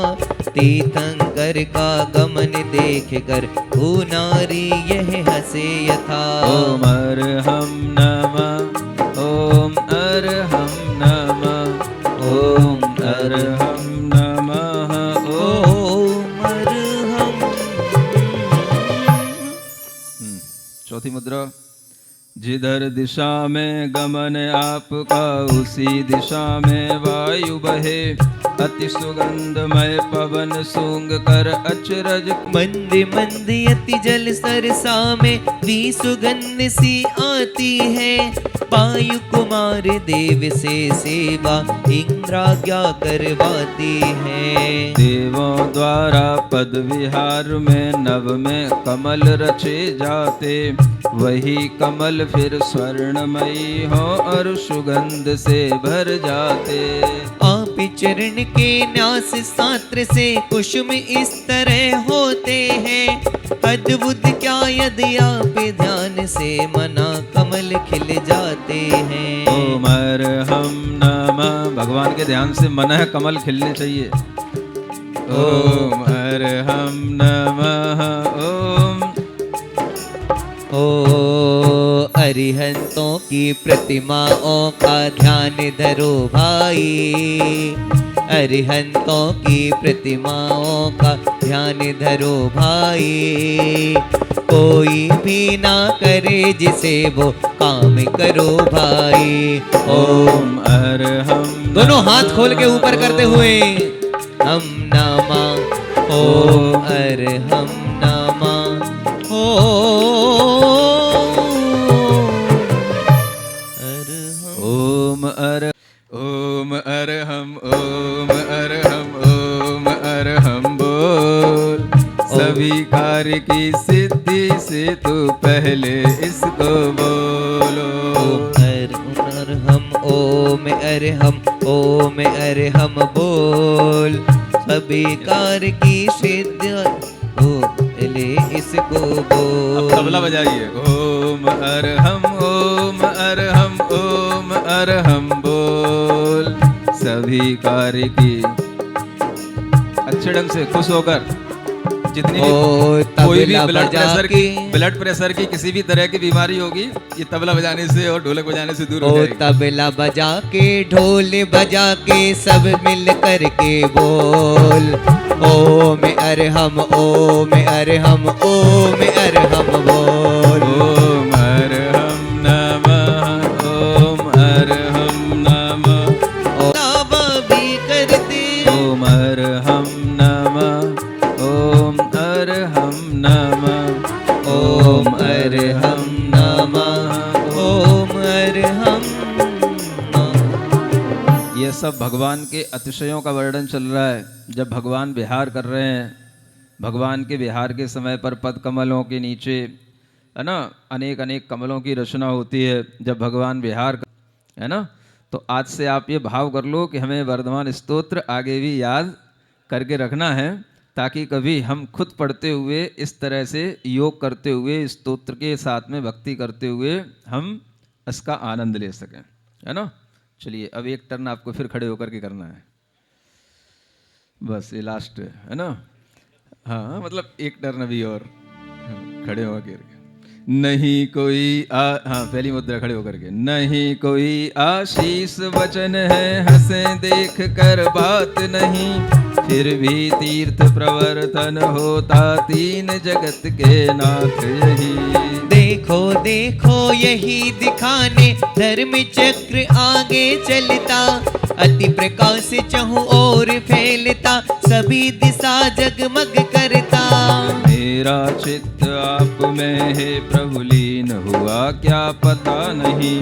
तीर्थंकर का गमन देख कर वो नारी यह हंसे यथा। ओम अर्हं नमः ओम अर्हं नमः ओम अर्हं नमः ओम अर्हं। चौथी मुद्रा। जिधर दिशा में गमन आपका उसी दिशा में वायु बहे, अति सुगंधमय पवन सूंघ कर अचरज। मंद मंद अति जल सरसा में भी सुगंध सी आती है, वायु कुमार देव से सेवा इंद्राज्ञा करवाती है। देवों द्वारा पद विहार में नव में कमल रचे जाते, वही कमल फिर स्वर्णमयी हो और सुगंध से भर जाते। आप चरण के न्यास सात्र से कुसुम इस तरह होते हैं, अद्भुत क्या यदि आप ध्यान से मना कमल खिल जाते हैं। ओम अर्हं नमः। भगवान के ध्यान से मन कमल खिलने चाहिए। ओम अर्हं नमः ओम। ओ अरिहंतों की प्रतिमाओं का ध्यान धरो भाई, अरिहंतों की प्रतिमाओं का ध्यान धरो भाई। कोई भी ना करे जिसे वो काम करो भाई। ओम अर्हं। दोनों हाथ खोल के ऊपर करते हुए हम नामा ओम अर्हं नामा ओम अर्हं ओम अर्हं ओम अर्हं बोल। सभी कार्य की सिद्धि से तू पहले इसको बोलो। अर्हं ओम अर्हं ओम अर्हं बोल। सभी कार्य की सिद्धि पहले इसको बोल। अब तबला बजाइए। ओम अर्हं ओम अर्हं ओम अर्हं बोल। सभी कार्य की अच्छे ढंग से खुश होकर जितनी भी कोई भी ब्लड प्रेशर की किसी भी तरह की बीमारी होगी, ये तबला बजाने से और ढोलक बजाने से दूर हो जाएगी। तबला बजा के ढोल बजा के सब मिल कर के बोल। ओम अर्हं ओम अर्हं ओम अर्हं बोल। ओम अर्हं नमः ओम अर्हं नमः। दावा भी करते ओम अर्हं नमः ओम अर्हं नमः ओम अर्हं नमः ओम अर्हं नमः। ये सब भगवान के अतिशयों का वर्णन चल रहा है। जब भगवान विहार कर रहे हैं, भगवान के विहार के समय पर पद कमलों के नीचे है ना अनेक अनेक कमलों की रचना होती है जब भगवान विहार है ना। तो आज से आप ये भाव कर लो कि हमें वर्धमान स्तोत्र आगे भी याद करके रखना है, ताकि कभी हम खुद पढ़ते हुए इस तरह से योग करते हुए स्तोत्र के साथ में भक्ति करते हुए हम इसका आनंद ले सकें, है ना। चलिए अब एक टर्न आपको फिर खड़े होकर के करना है, बस ये लास्ट है ना। हाँ मतलब एक टर्न अभी और खड़े होकर के। नहीं कोई हाँ पहली मुद्रा खड़े होकर के। नहीं कोई आशीष वचन है, हंसे देख कर बात नहीं, फिर भी तीर्थ प्रवर्तन होता तीन जगत के नाथ यही। देखो देखो यही दिखाने धर्म चक्र आगे चलता, अति प्रकाश चहु और फैलता, सभी दिशा जगमग करता। मेरा चित्त आप में है प्रभु लीन हुआ क्या पता नहीं,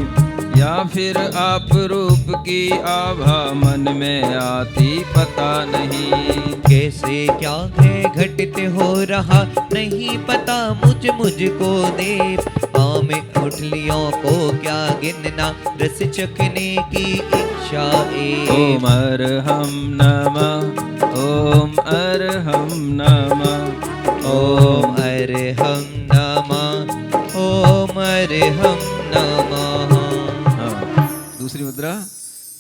या फिर आप रूप की आभा मन में आती पता नहीं। कैसे क्या है घटित हो रहा नहीं पता मुझको दे, में उठलियों को क्या गिनना रस चखने की इच्छा है। ओम अर्हं नमः ओम अर्हं नमः ओम अर्हं नमः ओम अर्हं नमः। हाँ, दूसरी मुद्रा।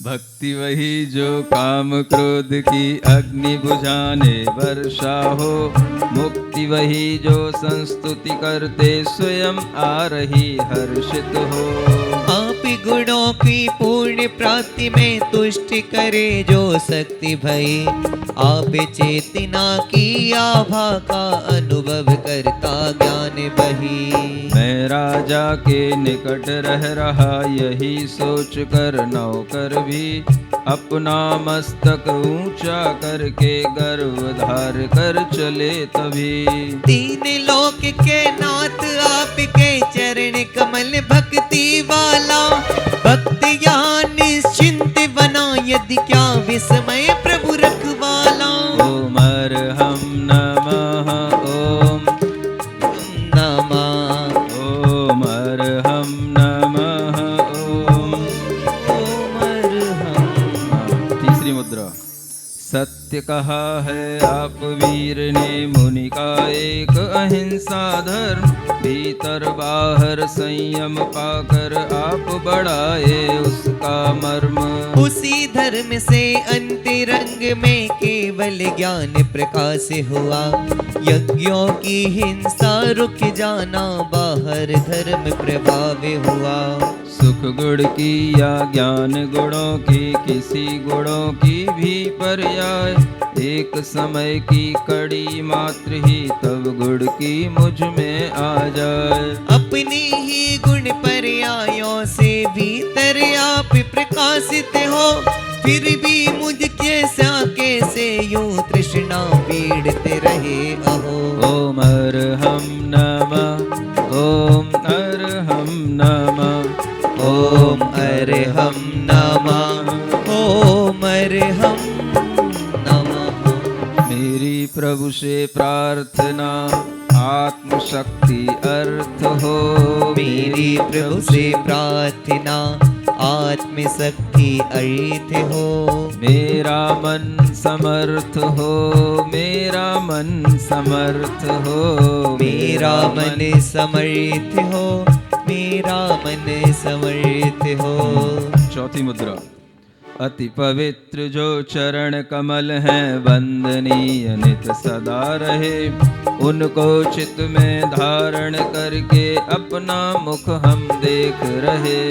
भक्ति वही जो काम क्रोध की अग्नि बुझाने वर्षा हो, मुक्ति वही जो संस्तुति करते स्वयं आ रही हर्षित हो। आप गुणों की पूर्ण प्राप्ति में तुष्टि करे जो शक्ति भई, आप चेतना की आभा का अनुभव करता ज्ञान बही। मैं राजा के निकट रह रहा यही सोच कर नौकर भी अपना मस्तक ऊंचा करके गर्व धार कर चले तभी। तीन लोक के नाथ आपके चरण कमल भक्ति वाला, भक्ति यहाँ निश्चिंत बना यदि क्या विस्मय प्रभु रखवाला। ओम अर्हं नमः ओम नमः ओम अर्हं नमः ओम। तीसरी मुद्रा। सत्य कहा है आप वीर ने मुनि का एक अहिंसा धर्म, भीतर बाहर संयम पाकर आप बढ़ाए उसका मर्म। उसी धर्म से अंतरंग में केवल ज्ञान प्रकाश हुआ, यज्ञों की हिंसा रुक जाना बाहर धर्म प्रभाव हुआ। सुख गुण की या ज्ञान गुणों की किसी गुणों की भी पर्याय, एक समय की कड़ी मात्र ही तब गुण की मुझ में आ जाए। अपने ही गुण पर्यायों से भीतर आप प्रकाशित हो, फिर भी मुझ जैसा कैसे यूं तृष्णा पीड़ते रहे अहो। ओम अर्हं नमः ओम अर्हं नमः ओम अर्हं नमः ओम अर्हं नमः। मेरी प्रभु से प्रार्थना आत्मशक्ति अर्थ हो, मेरी प्रभु से प्रार्थना आत्मशक्ति अर्थ हो। मेरा मन समर्थ हो, मेरा मन समर्थ हो, मेरा मन समर्थ हो, मेरा मन समर्थ हो। चौथी मुद्रा। अति पवित्र जो चरण कमल हैं वंदनीय नित सदा रहे, उनको चित्त में धारण करके अपना मुख हम देख रहे।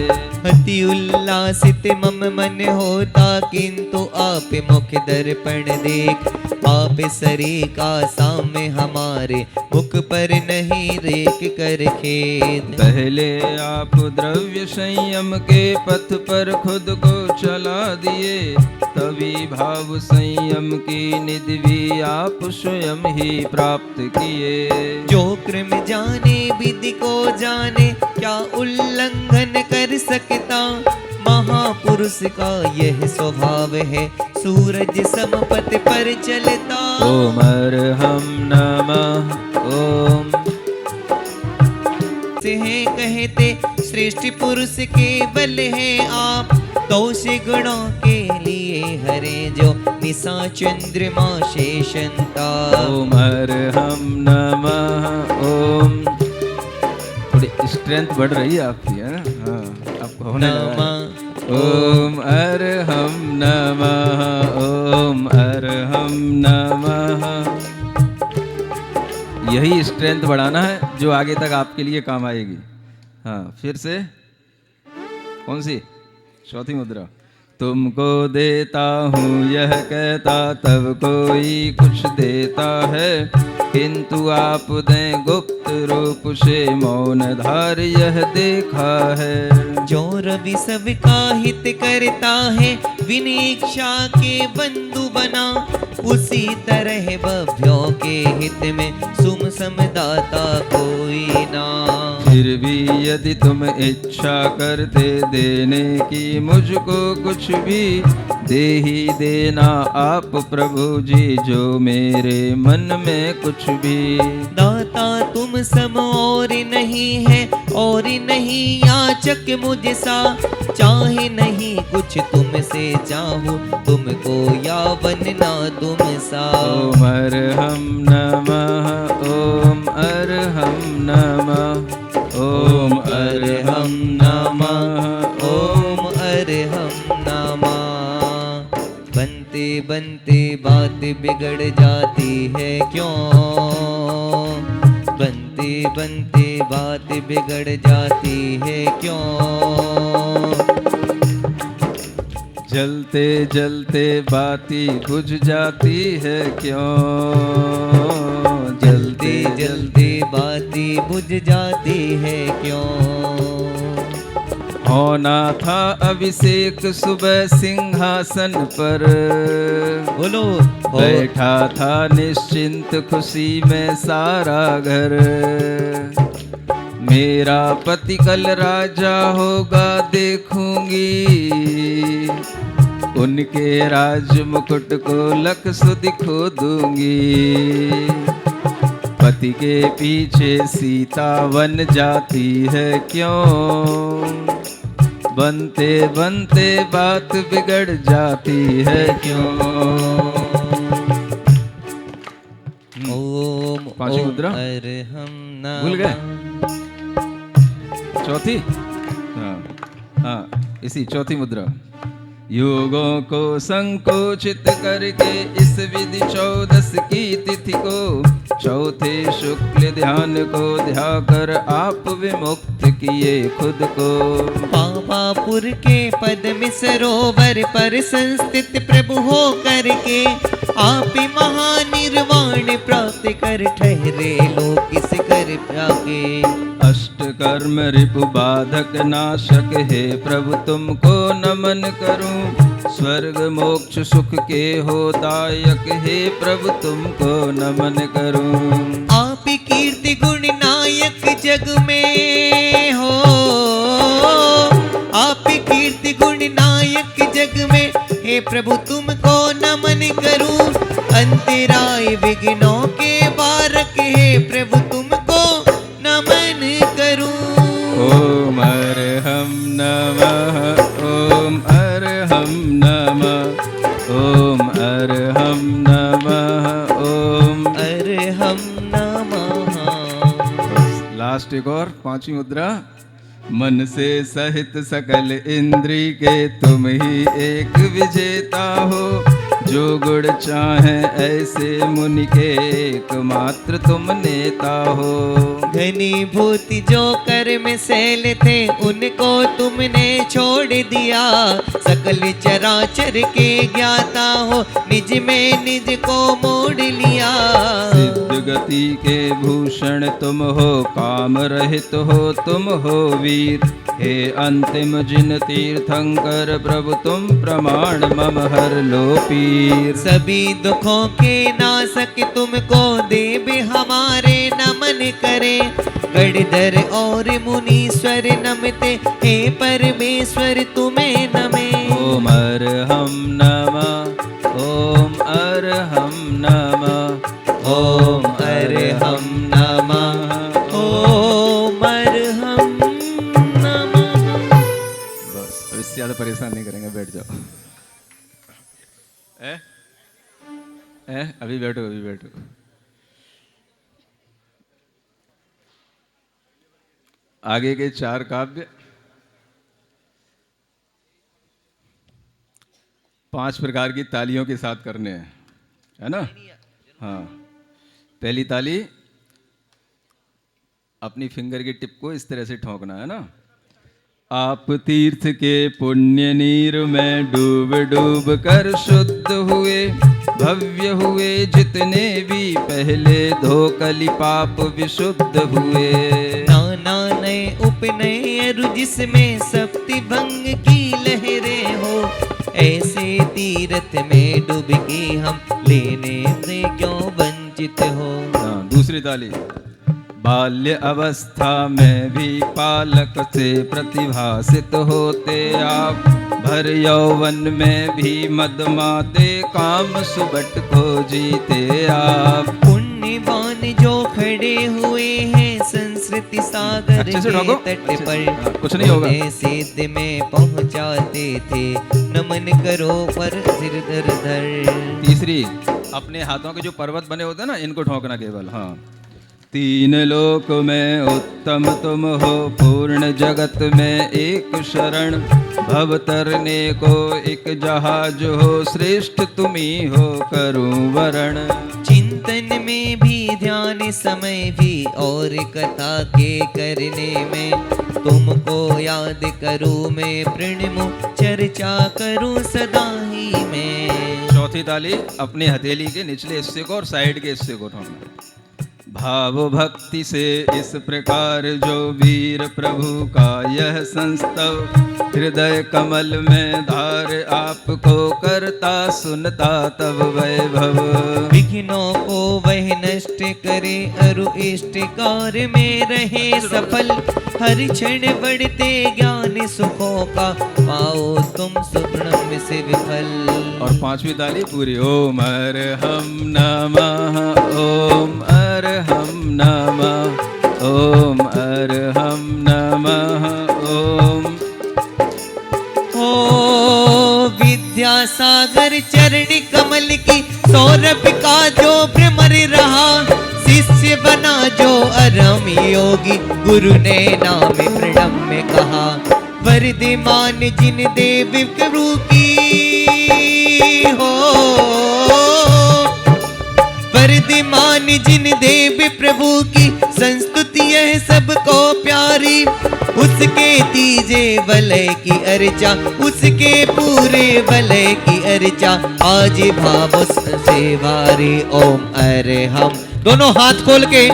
अति उल्लासित मम मन होता किंतु आप मुख दर्पण देख, आप सरी का सामने हमारे मुख पर नहीं रेख कर खेद। पहले आप द्रव्य संयम के पथ पर खुद को चला दिए, तभी भाव संयम की निधि भी आप स्वयं ही प्राप्त किए। जो क्रम जाने विधि को जाने क्या उल्लंघन कर सकता, महापुरुष का यह स्वभाव है सूरज समपथ पर चलता। ओम अर्हं नमः ओम। से हैं कहते श्रेष्ठ पुरुष केवल हैं आप, दोष गुणों के लिए हरे जो निशा चंद्रमा शेषंता। ओम अर्हं नमः ओम। थोड़ी स्ट्रेंथ बढ़ रही है आपकी, है ना? हाँ, आपको होने लगा है। ओम अर्हं नमः ओम अर्हं नमः। यही स्ट्रेंथ बढ़ाना है जो आगे तक आपके लिए काम आएगी। हाँ, फिर से कौन सी? चौथी मुद्रा। तुमको देता हूँ यह कहता तब कोई कुछ देता है, किंतु आप दें गुप्त रूप से मौन धार यह देखा है। जो रवि सबका हित करता है विनीक्षा के बंधु बना, उसी तरह बभ्यों के हित में सुम समदाता कोई ना। फिर भी यदि तुम इच्छा करते देने की मुझको कुछ भी, देही देना आप प्रभु जी जो मेरे मन में कुछ भी। दाता तुम सम और नहीं है और नहीं याचक मुझ सा, चाहे नहीं कुछ तुमसे चाहूं तुमको या बनना तुम सा। ओम अरहम नमः ओम अरहम नमः ओम अरहम नमः ओम अरहम नमः। बनते बनते बात बिगड़ जाती है क्यों, बनते बनते बात बिगड़ जाती है क्यों। जलते जलते बाती बुझ जाती है क्यों, जलते जलते बाती बुझ जाती है क्यों। होना था अभिषेक सुबह सिंहासन पर, बोलो बैठा था निश्चिंत खुशी में सारा घर। मेरा पति कल राजा होगा देखूंगी, उनके राज मुकुट को लख सुध खो दूंगी। पति के पीछे सीता बन जाती है क्यों, बनते बनते बात बिगड़ जाती है क्यों। ओम पांचवी मुद्रा अरहम नमः। भूल गए? चौथी, हाँ इसी चौथी मुद्रा। योगों को संकोचित करके इस विधि 14 की तिथि को, चौथे शुक्ल ध्यान को ध्याकर आप विमुक्त किए खुद को। पावापुर के पद में सरोवर पर संस्थित प्रभु हो करके, आप महानिर्वाण प्राप्त कर ठहरे लोक शिखर पाके। अष्ट कर्म रिपु बाधक नाशक है प्रभु तुमको नमन करूं, स्वर्ग मोक्ष सुख के हो दायक है प्रभु तुमको नमन करूं। आप कीर्ति गुण नायक जग में हो, आप कीर्ति गुण नायक जग में, हे प्रभु तुमको नमन करूं। अंतराय विघ्नों के बारक है प्रभु तुमको नमन करूं। ओम अरहम नमः ओम अरहम नमः ओम अरहम नमः ओम अरहम नमः। लास्ट एक और पांचवी मुद्रा। मन से सहित सकल इंद्री के तुम ही एक विजेता हो, जो गुण चाहे ऐसे मुनि के एकमात्र तुम नेता हो। घनीभूति जो कर में सैल थे उनको तुमने छोड़ दिया, सकल चराचर के ज्ञाता हो निज में निज को मोड़ लिया। सिद्ध गति के भूषण तुम हो, काम रहित हो तुम हो वीर, हे अंतिम जिन तीर्थंकर प्रभु तुम प्रमाण मम हर लो पीर। सभी दुखों के नाशक तुमको देव हमारे नमन करे, गणधर और मुनीश्वर नमते हे परमेश्वर तुम्हें नमे। ओम अरहम नमः ओम अरहम नमः ओम अरहम नमः ओम अरहम नमः। बस अब इससे ज्यादा परेशान नहीं करेंगे, बैठ जाओ। अभी बैठो अभी बैठो। आगे के 4 काव्य 5 प्रकार की तालियों के साथ करने हैं, है ना? हाँ, पहली ताली अपनी फिंगर की टिप को इस तरह से ठोकना है ना। आप तीर्थ के पुण्य नीर में डूब डूब कर शुद्ध हुए, भव्य हुए जितने भी पहले धोकली पाप विशुद्ध हुए। नाना नए उपनय अरु जिसमें सप्ति भंग की लहरें हो, ऐसे तीर्थ में डुबकी हम लेने से क्यों वंचित हो। दूसरी ताली। बाल्य अवस्था में भी पालक से प्रतिभासित होते आप, भर यौवन में भी मदमाते काम सुबट को जीते आप। पुण्यवान जो खड़े हुए हैं संस्कृति सागर अच्छे से के ढोको। तट अच्छे से। पर, हाँ, कुछ नहीं होगा। उन्हें सिद्ध में पहुंचाते थे, नमन करो पर सिर धर धर। तीसरी, अपने हाथों के जो पर्वत बने होते हैं ना, इनको ठोकना केवल। हाँ, तीन लोक में उत्तम तुम हो, पूर्ण जगत में एक शरण, भव तरने को एक जहाज हो, श्रेष्ठ तुम्ही हो करूं वरण। चिंतन में भी ध्यान समय भी और कथा के करने में, तुमको याद करूं मैं प्रणमो चर्चा करूं सदा ही मैं। चौथी ताली अपनी हथेली के निचले हिस्से को और साइड के हिस्से को ठोकना। भाव भक्ति से इस प्रकार जो वीर प्रभु का यह संस्तव, हृदय कमल में धार आपको करता सुनता तब वैभव। विघ्नों को वह नष्ट करे अरु इष्ट कार्य में रहे सफल, हर क्षण बढ़ते ज्ञान सुखों का पाओ तुम सुप्रणम से विफल। और पांचवी ताली पूरी। ओम अरहम नमः, ओम अरहम नमः, ओम अरहम नमः, ओम। ओ विद्यासागर चरण कमल की सौरभ का जो भ्रमर रहा, शिष्य बना जो अरम योगी, गुरु ने नाम प्रणम में कहा। वर्धमान जिन देव प्रभु की हो, वर्धमान जिन देव प्रभु की संस्तुति है सबको प्यारी, उसके तीजे वलय की अर्चा, उसके पूरे वलय की अर्चा, आज भाव से वारी। ओम अरहम। दोनों हाथ खोल के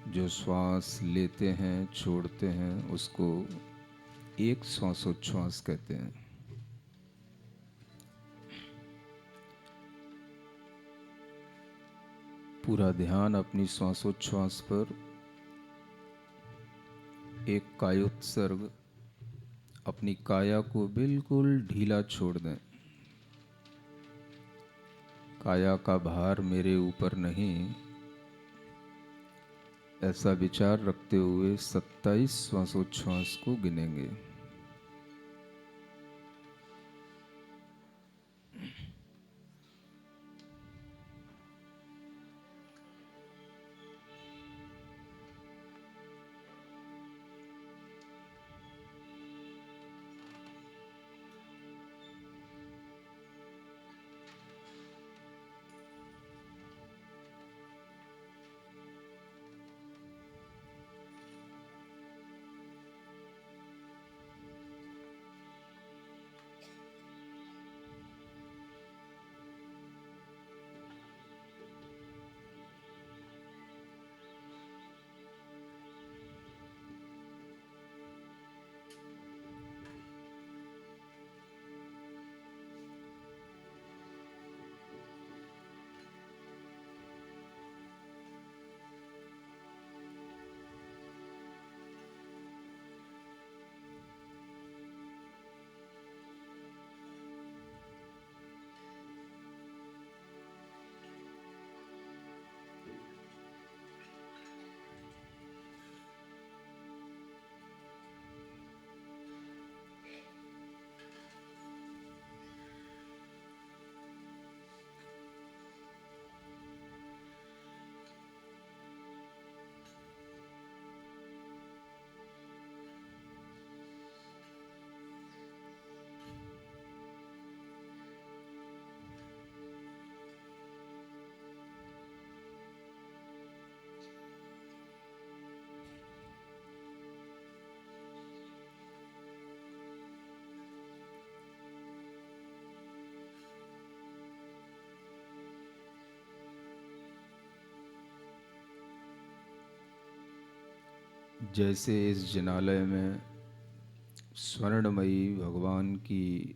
जो श्वास लेते हैं छोड़ते हैं उसको एक श्वासोच्छ्वास कहते हैं। पूरा ध्यान अपनी श्वासोच्छ्वास पर, एक कायोत्सर्ग, अपनी काया को बिल्कुल ढीला छोड़ दें। काया का भार मेरे ऊपर नहीं, ऐसा विचार रखते हुए 27 श्वासोच्छ्वास को गिनेंगे। जैसे इस जिनालय में स्वर्णमयी भगवान की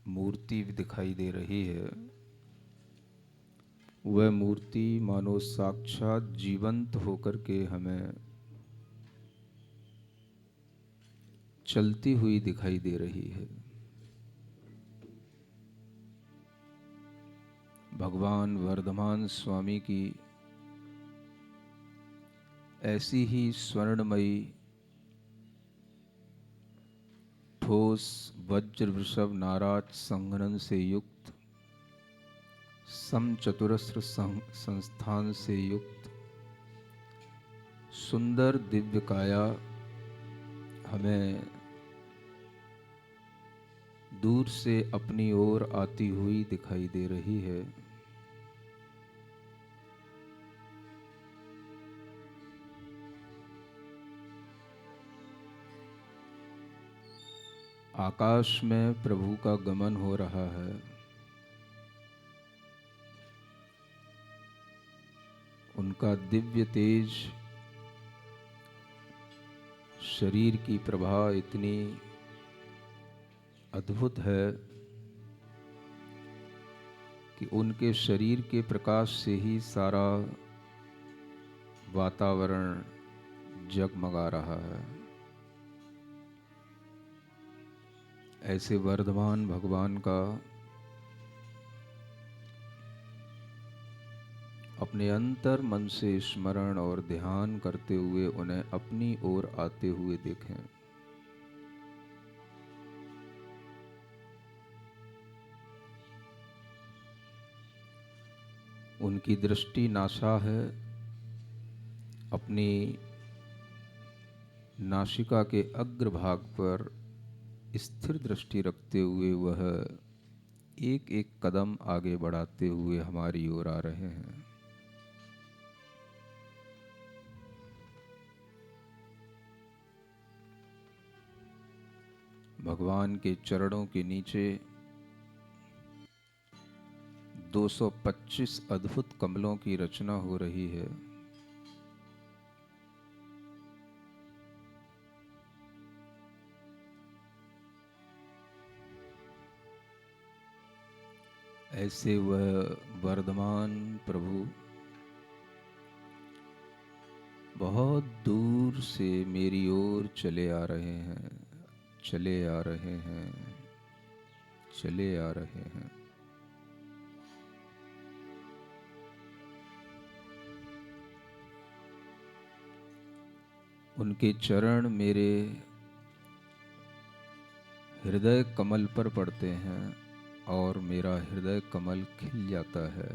मूर्ति भी दिखाई दे रही है, वह मूर्ति मानो साक्षात जीवंत होकर के हमें चलती हुई दिखाई दे रही है। भगवान वर्धमान स्वामी की ऐसी ही स्वर्णमयी ठोस वज्र वृषभ नाराज संघनन से युक्त समचतुरस्र संस्थान से युक्त सुंदर दिव्य काया हमें दूर से अपनी ओर आती हुई दिखाई दे रही है। आकाश में प्रभु का गमन हो रहा है। उनका दिव्य तेज, शरीर की प्रभा इतनी अद्भुत है कि उनके शरीर के प्रकाश से ही सारा वातावरण जगमगा रहा है। ऐसे वर्धमान भगवान का अपने अंतर मन से स्मरण और ध्यान करते हुए उन्हें अपनी ओर आते हुए देखें। उनकी दृष्टि नासा है। अपनी नासिका के अग्रभाग पर स्थिर दृष्टि रखते हुए वह एक एक कदम आगे बढ़ाते हुए हमारी ओर आ रहे हैं। भगवान के चरणों के नीचे 225 अद्भुत कमलों की रचना हो रही है। ऐसे वह वर्धमान प्रभु बहुत दूर से मेरी ओर चले आ रहे हैं, चले आ रहे हैं, चले आ रहे हैं। उनके चरण मेरे हृदय कमल पर पड़ते हैं और मेरा हृदय कमल खिल जाता है।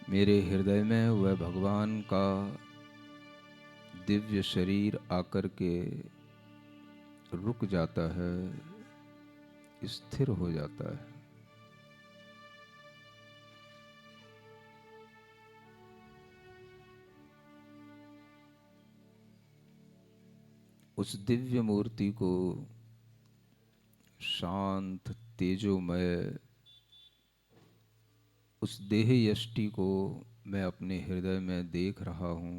मेरे हृदय में वह भगवान का दिव्य शरीर आकर के रुक जाता है, स्थिर हो जाता है। उस दिव्य मूर्ति को, शांत तेजोमय उस देह यष्टि को मैं अपने हृदय में देख रहा हूं।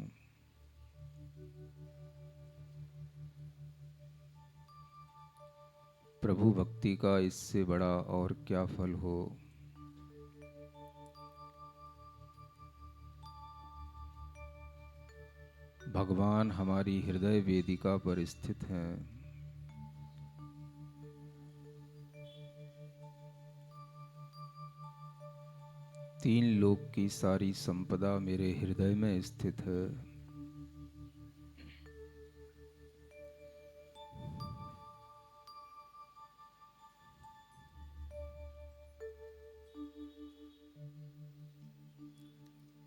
प्रभु भक्ति का इससे बड़ा और क्या फल हो। भगवान हमारी हृदय वेदिका पर स्थित हैं। तीन लोक की सारी संपदा मेरे हृदय में स्थित है।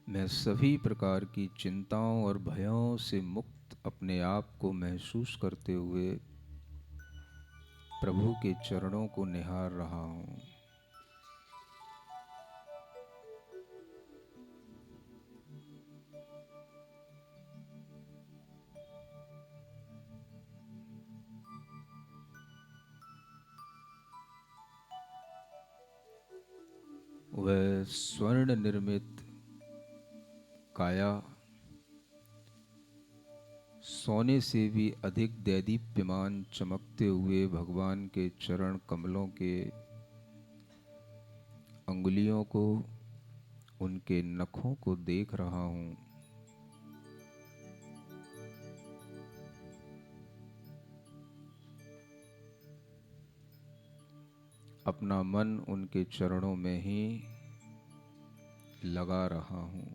मैं सभी प्रकार की चिंताओं और भयों से मुक्त अपने आप को महसूस करते हुए प्रभु के चरणों को निहार रहा हूं। वह स्वर्ण निर्मित काया सोने से भी अधिक दैदीप्यमान चमकते हुए भगवान के चरण कमलों के अंगुलियों को, उनके नखों को देख रहा हूँ। अपना मन उनके चरणों में ही लगा रहा हूँ।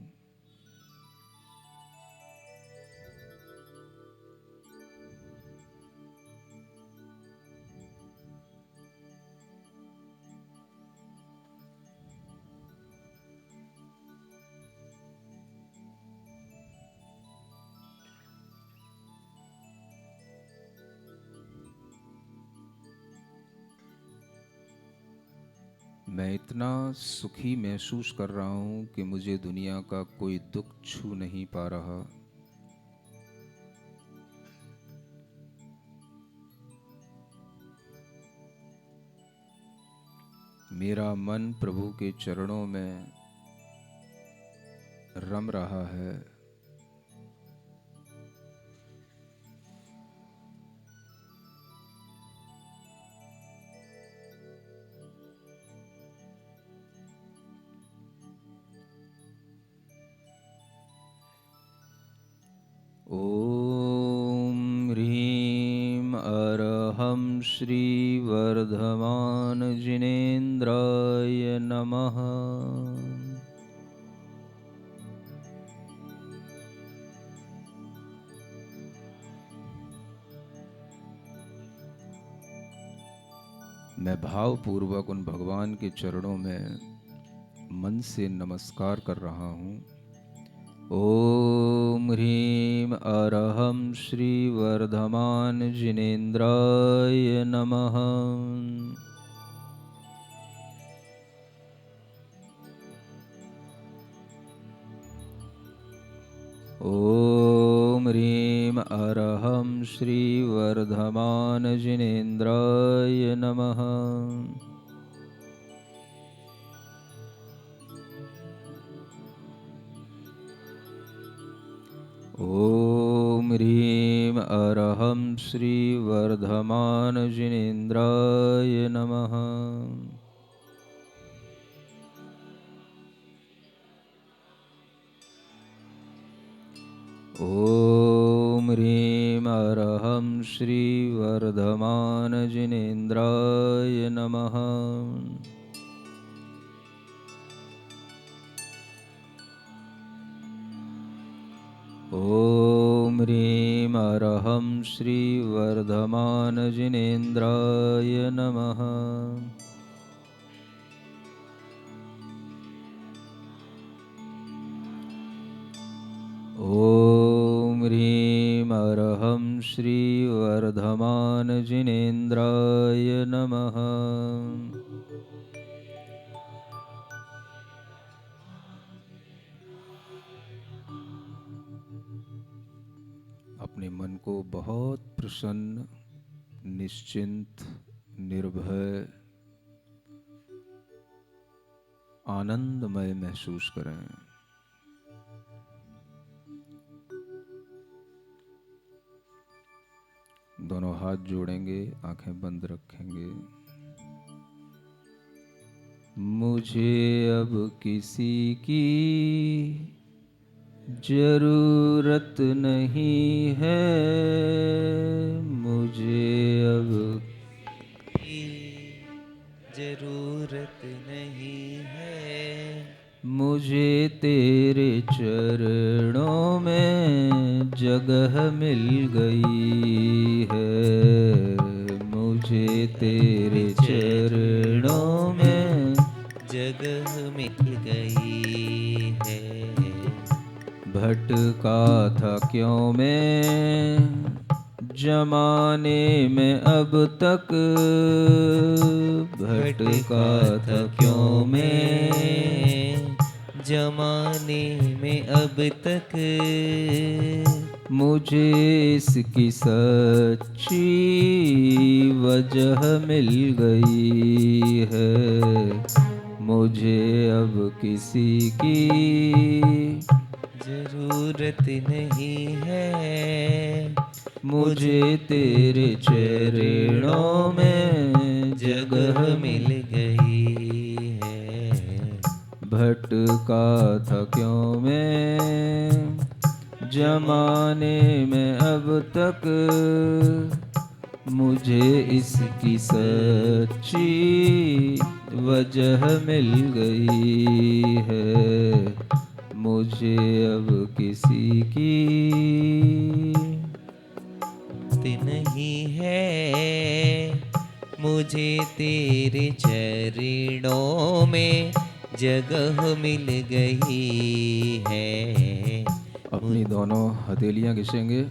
मैं इतना सुखी महसूस कर रहा हूँ कि मुझे दुनिया का कोई दुख छू नहीं पा रहा। मेरा मन प्रभु के चरणों में रम रहा है। ओम ह्रीं अरहं श्री वर्धमान जिनेन्द्राय नमः। मैं भावपूर्वक उन भगवान के चरणों में मन से नमस्कार कर रहा हूँ। ओम ह्रीं अरहं श्री वर्धमान जिनेन्द्राय नमः। ओम ह्रीं अरहं श्री वर्धमान जिनेन्द्राय नमः। ओम ह्रीं अरहं श्री वर्धमान जिनेन्द्राय नमः। ओम ह्रीं अरहं श्री वर्धमान जिनेन्द्राय नमः। ओम ह्रीं अरहं श्री वर्धमान जिनेन्द्राय नमः। ओम ह्रीं अरहं श्री वर्धमान जिनेन्द्राय नमः। अपने मन को बहुत प्रसन्न, निश्चिंत, निर्भय, आनंदमय महसूस करें। दोनों हाथ जोड़ेंगे, आंखें बंद रखेंगे। मुझे अब किसी की जरूरत नहीं है, मुझे अब जरूरत नहीं है, मुझे तेरे चरणों में जगह मिल गई है, मुझे तेरे चरणों में जगह मिल गई है। भटका था क्यों मैं जमाने में अब तक, भटका था क्यों मैं जमाने में अब तक, मुझे इसकी सच्ची वजह मिल गई है, मुझे अब किसी की जरूरत नहीं है, मुझे तेरे चरणों में जगह मिल गई है। भटका था क्यों मैं जमाने में अब तक, मुझे इसकी सच्ची वजह मिल गई है। मुझे अब किसी की नहीं है, मुझे तेरे चरणों में जगह मिल गई है। अपनी दोनों हथेलियां घिसेंगे,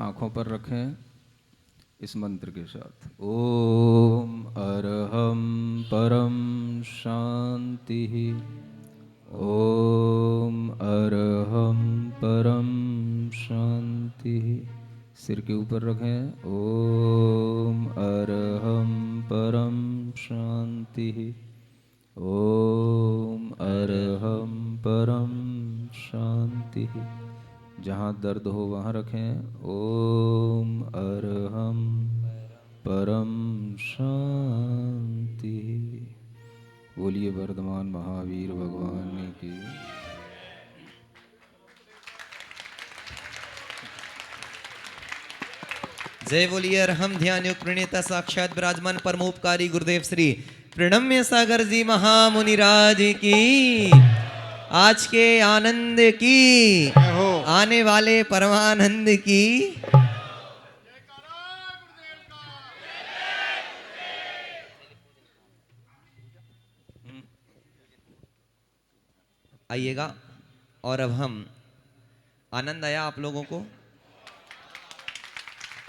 आंखों पर रखें इस मंत्र के साथ। ओम अरहम परम शांति, ओम अरहम परम शांति। सिर के ऊपर रखें। ओम अरहम परम शांति, ओम अरहम परम शांति। जहाँ दर्द हो वहाँ रखें। ओम अरहम परम शांति। बोलिए वर्धमान महावीर भगवान की। जय बोलिए अरहम ध्यान योग प्रणेता साक्षात विराजमान परमोपकारी गुरुदेव श्री प्रणम्य सागर जी महामुनिराज की, आज के आनंद की, आने वाले परमानंद की। आइएगा। और अब हम, आनंद आया आप लोगों को?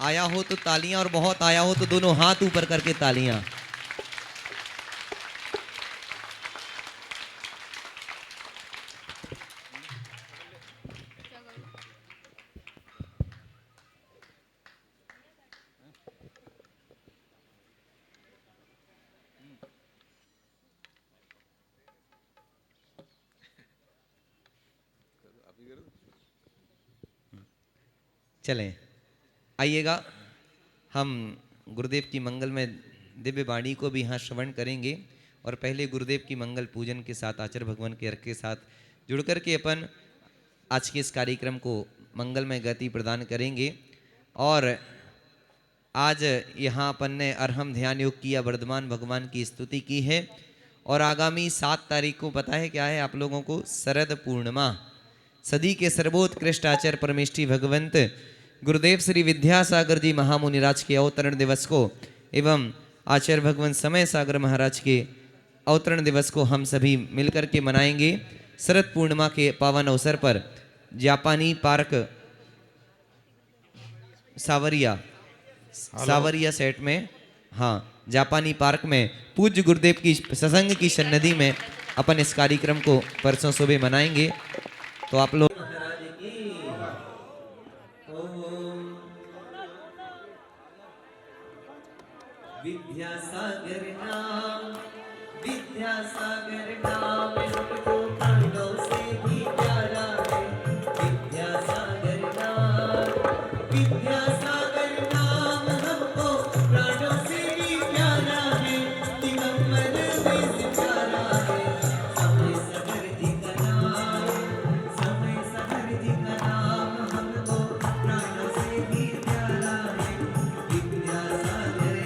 आया हो तो तालियां, और बहुत आया हो तो दोनों हाथ ऊपर करके तालियां। चलें, आइएगा। हम गुरुदेव की मंगल में दिव्य वाणी को भी यहाँ श्रवण करेंगे, और पहले गुरुदेव की मंगल पूजन के साथ आचार्य भगवान के अर्घ के साथ जुड़ करके अपन आज के इस कार्यक्रम को मंगलमय गति प्रदान करेंगे। और आज यहाँ अपन ने अरहम ध्यान योग किया, वर्धमान भगवान की स्तुति की है। और आगामी 7 तारीख को पता है क्या है आप लोगों को? शरद पूर्णिमा। सदी के सर्वोत्कृष्ट आचार्य परमेष्ठी भगवंत गुरुदेव श्री विद्यासागर जी महामुनिराज के अवतरण दिवस को एवं आचार्य भगवान समय सागर महाराज के अवतरण दिवस को हम सभी मिलकर के मनाएंगे। शरद पूर्णिमा के पावन अवसर पर जापानी पार्क सावरिया सेट में, हाँ, जापानी पार्क में पूज्य गुरुदेव की सत्संग की सन्निधि में अपन इस कार्यक्रम को परसों सुबह मनाएंगे। तो आप लोग विद्यासागर नाम, विद्यासागर नाम हमको प्राणों से भी प्यारा है। विद्यासागर नाम, विद्यासागर नाम हमको प्राणों से भी प्यारा है। दिगंबर में से प्यारा है समय सागर जी का नाम, समय सागर जी का नाम हमको प्राणों से भी प्यारा है। विद्यासागर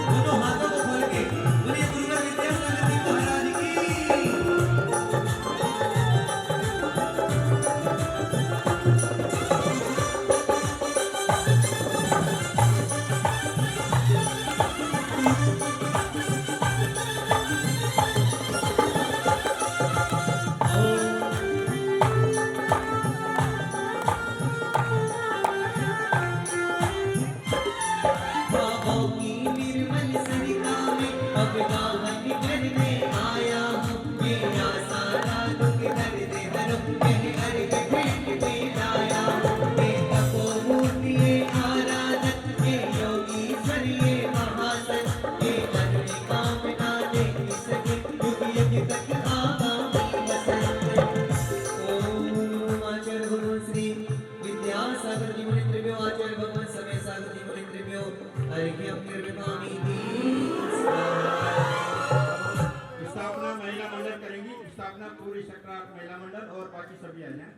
दोनों हाथों को खोल के बोलिए गुरुदेव विद्यासागर जी महाराज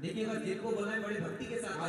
देखिए बस जिनको बोलना है बड़े भक्ति के साथ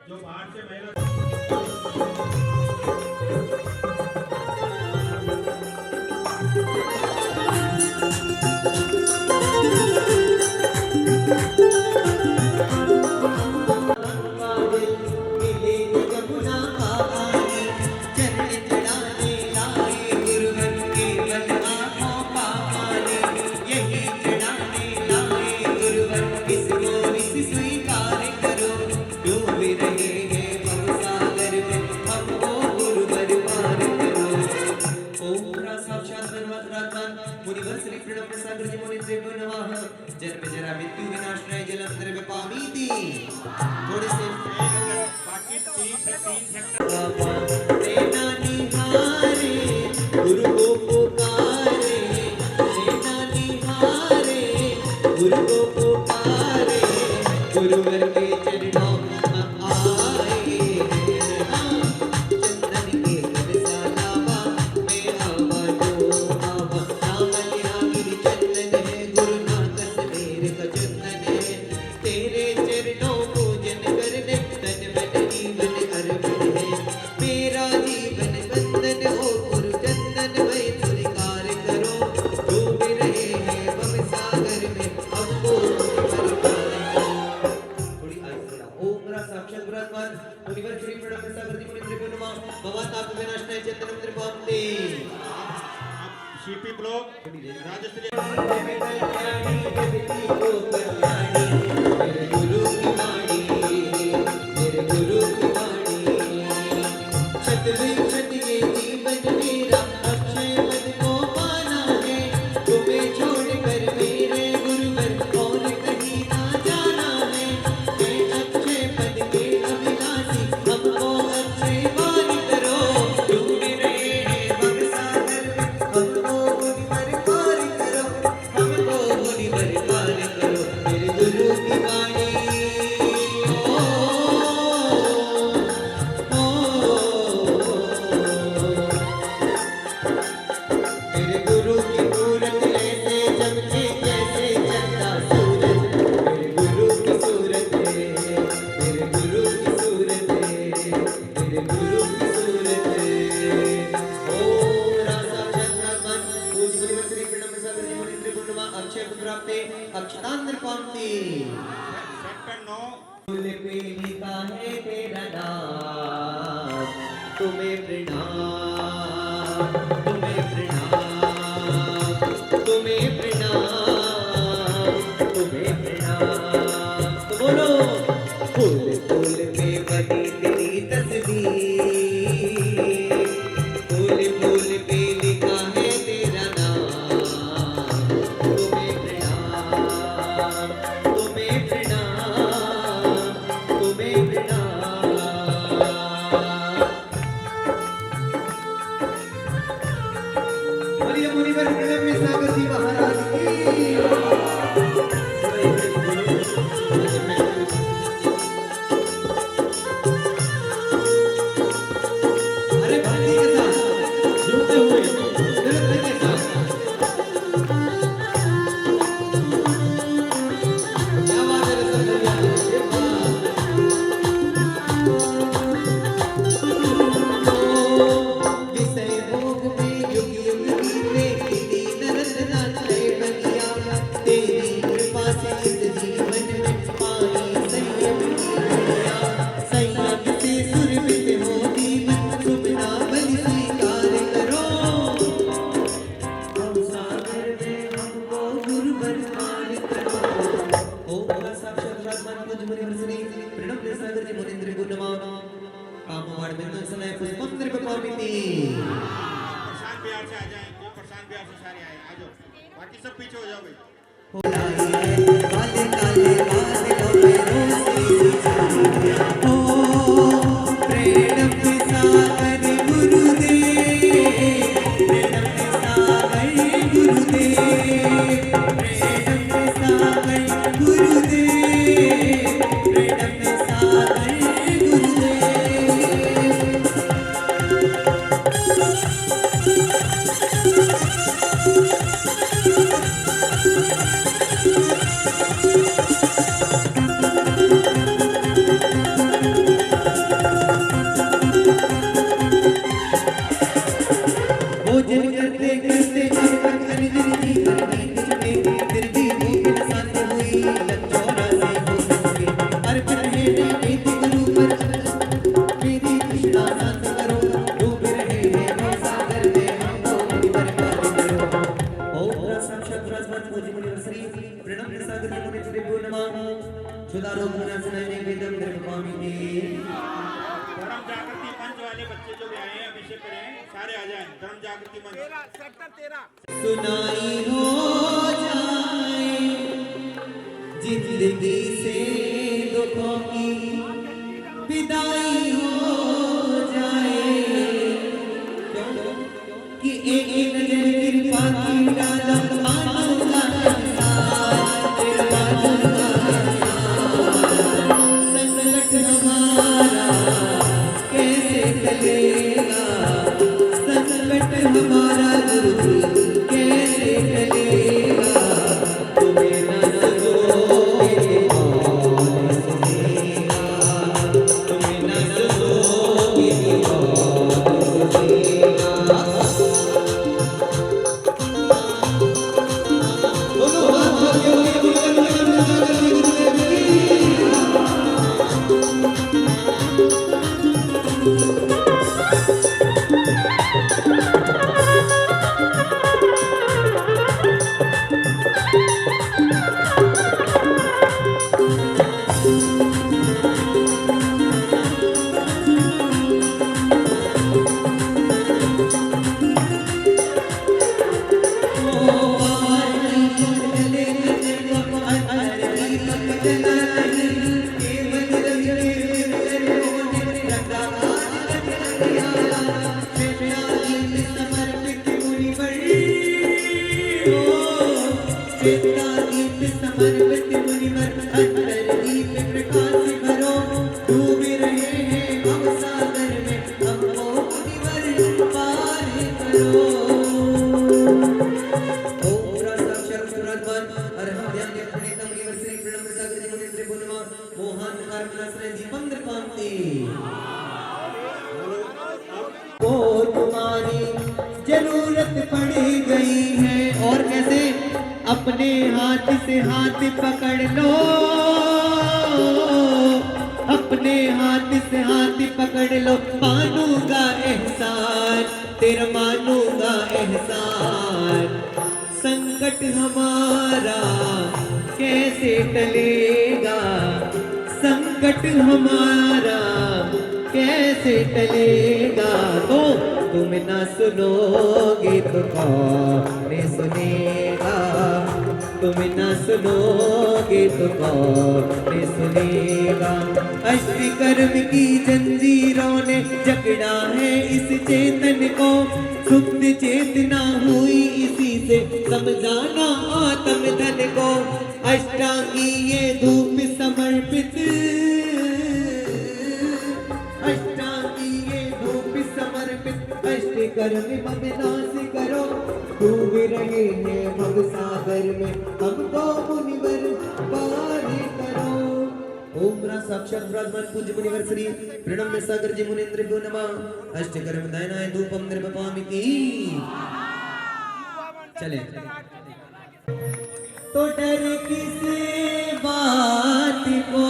जो बाहर से महिला जन्म जरा मृत्यु विनाशनाय जलम द्रव्यपामीति थोड़े से बाकी 3 से 3 सेना निहारे गुरु को पुकारे सेना निहारे गुरु को पुकारे गुरुवर के चरणों में आए चंदन के रसालावा में आवा जो आवा नाम लिया गिरि चंदन है गुरुनाथ मेरे का चंदन है तेरे चरणों को जन करने तन मन जीवन अर्पण है मेरा जीवन बंधन हो गुरु चंदन भय स्वीकार करो डूब रहे हैं भव सागर में हमको थोड़ी आइए ओम रा साक्षात ब्रह्मन मुनिवर श्री प्रणव सागर मुनि त्रिभुवनमा भवता विनाशनाय चंदन त्रिपांते शिपी ब्लॉक राजश्री गुरु की वाणी मेरे गुरु की वाणी छत विछत ये जीवन मेरा अक्षय पद को पाना है तुम्हें छोड़कर मेरे गुरुवर और कहीं ना जाना है मैं अक्षय पद के अविनाशी हमको अक्षय वाणी करो डूब रहे हैं भव सागर में हमको मुनिवर पार करो हमको मुनिवर पार करो मेरे गुरु की वाणी मेरे गुरु की मूरत ऐसे चमके जैसे चंदा सूरज मेरे गुरु की सूरत है मेरे गुरु की सूरत है मेरे गुरु की सूरत है ओम रासा चंद्रमन पूज गुरुवर श्री प्रणव सागर जी मुनि त्रिभुवनमा अक्षय प्राप्ते अक्षतांतर पांति सेक्टर 9 फूल पे लिखा है तेरा नाम तुम्हें प्रणाम तुम्हें प्रणाम तुम्हें प्रणाम तुम्हें प्रणाम तो बोलो फूल फूल पे बनी तेरी तस्वीर फूल फूल पे लिखा है तेरा नाम तुम्हें प्रणाम तुम्हें प्रणाम तुम्हें प्रणाम बोलिए मुनिवर प्रणव में सागर जी महाराज की अरे भक्ति के साथ झूमते हुए नृत्य के साथ क्या बात है रसोइया विषय भोग में युग युग बीते किसी नरक नाचे बलिया तेरी कृपा से इस जीवन में पाई संयम की दुनिया संयम से सुरभित हो जीवन तुम ना बलि स्वीकार करो बाकी सब पीछे हो जाओ भाई। काले काले बादलों में रोशनी ओ प्रेम सागर गुरुदेव, प्रेम सागर गुरुदेव, प्रेम सागर गुरुदेव, प्रेम सागर गुरुदेव। भोजन करते करते अर्पण कर निर्जी करनी तुझमें, निर्जी भूख न शांत हुई लंचौरा से भूख अर्पण है नीति गुरु पर, मेरी कृष्णा शांत करो, डूब रहे हैं भव सागर में हमको मुनिवर पार करो। ओम साक्षात ब्रह्मन पूज्य मुनिवर श्री प्रणम्य सागर मुनि त्रिभुव नमः सुधारो गुणासनाय वेदम निर्भवामि। धर्म जागृति मंच वाले बच्चे जो भी आए हैं अभिषेक करें, सारे आ जाएं। धर्म जागृति मंच सेक्टर 13 सुनाई हो जाए जिंदगी से दुखों की विदाई हो जाए, कि एक नजर कृपा की डाला मानूंगा एहसान, तेरा मानूंगा एहसान। संकट हमारा कैसे टलेगा, संकट हमारा गुरु कैसे टलेगा, तुम्हें न सुनोगे कौन सुनेगा, तुम्हें न सुनोगे कौन सुनेगा। दोनों हाथ जोड़े समर्पित मुनिवर अंतर्दीप प्रकाश भरो, डूब रहे हैं भव सागर में हमको मुनिवर पार करो। ओम साक्षात ब्रह्मन अरहं ध्यान प्रणीतम मुनिवर श्री प्रणम्य सागर जी मुनि त्रिभुव नमः मोहन कारमनाश्रय दीपं दर्पान्ति। वो तुम्हारी जरूरत पड़ गई है, और कैसे अपने हाथ से हाथ पकड़ लो, अपने हाथ से हाथ पकड़ लो, मानूंगा एहसान, तेरा मानूंगा एहसान। संकट हमारा कैसे टलेगा, संकट हमारा कैसे टलेगा, तो तुम ना सुनोगे तो कौन सुनेगा, तुम ना सुनोगे तो कौन सुनेगा। अष्ट कर्म की जंजीरों ने जकड़ा है इस चेतन को, सुप्त चेतना हुई इसी से समझाना आत्म धन को। अष्टांगी ये धूप समर्पित, अष्टांगी ये धूप समर्पित, अष्ट कर्म अविनाश करो, डूब रहे हैं भव सागर में हमको मुनिवर पार करो। ओम साक्षात ब्रह्मन पूज्य मुनिवर श्री प्रणम्य सागर जी मुनीन्द्र भ्यो नमः अष्ट कर्म दयनाय धूपम निर्वपामि की। चले तो डर किस बात को,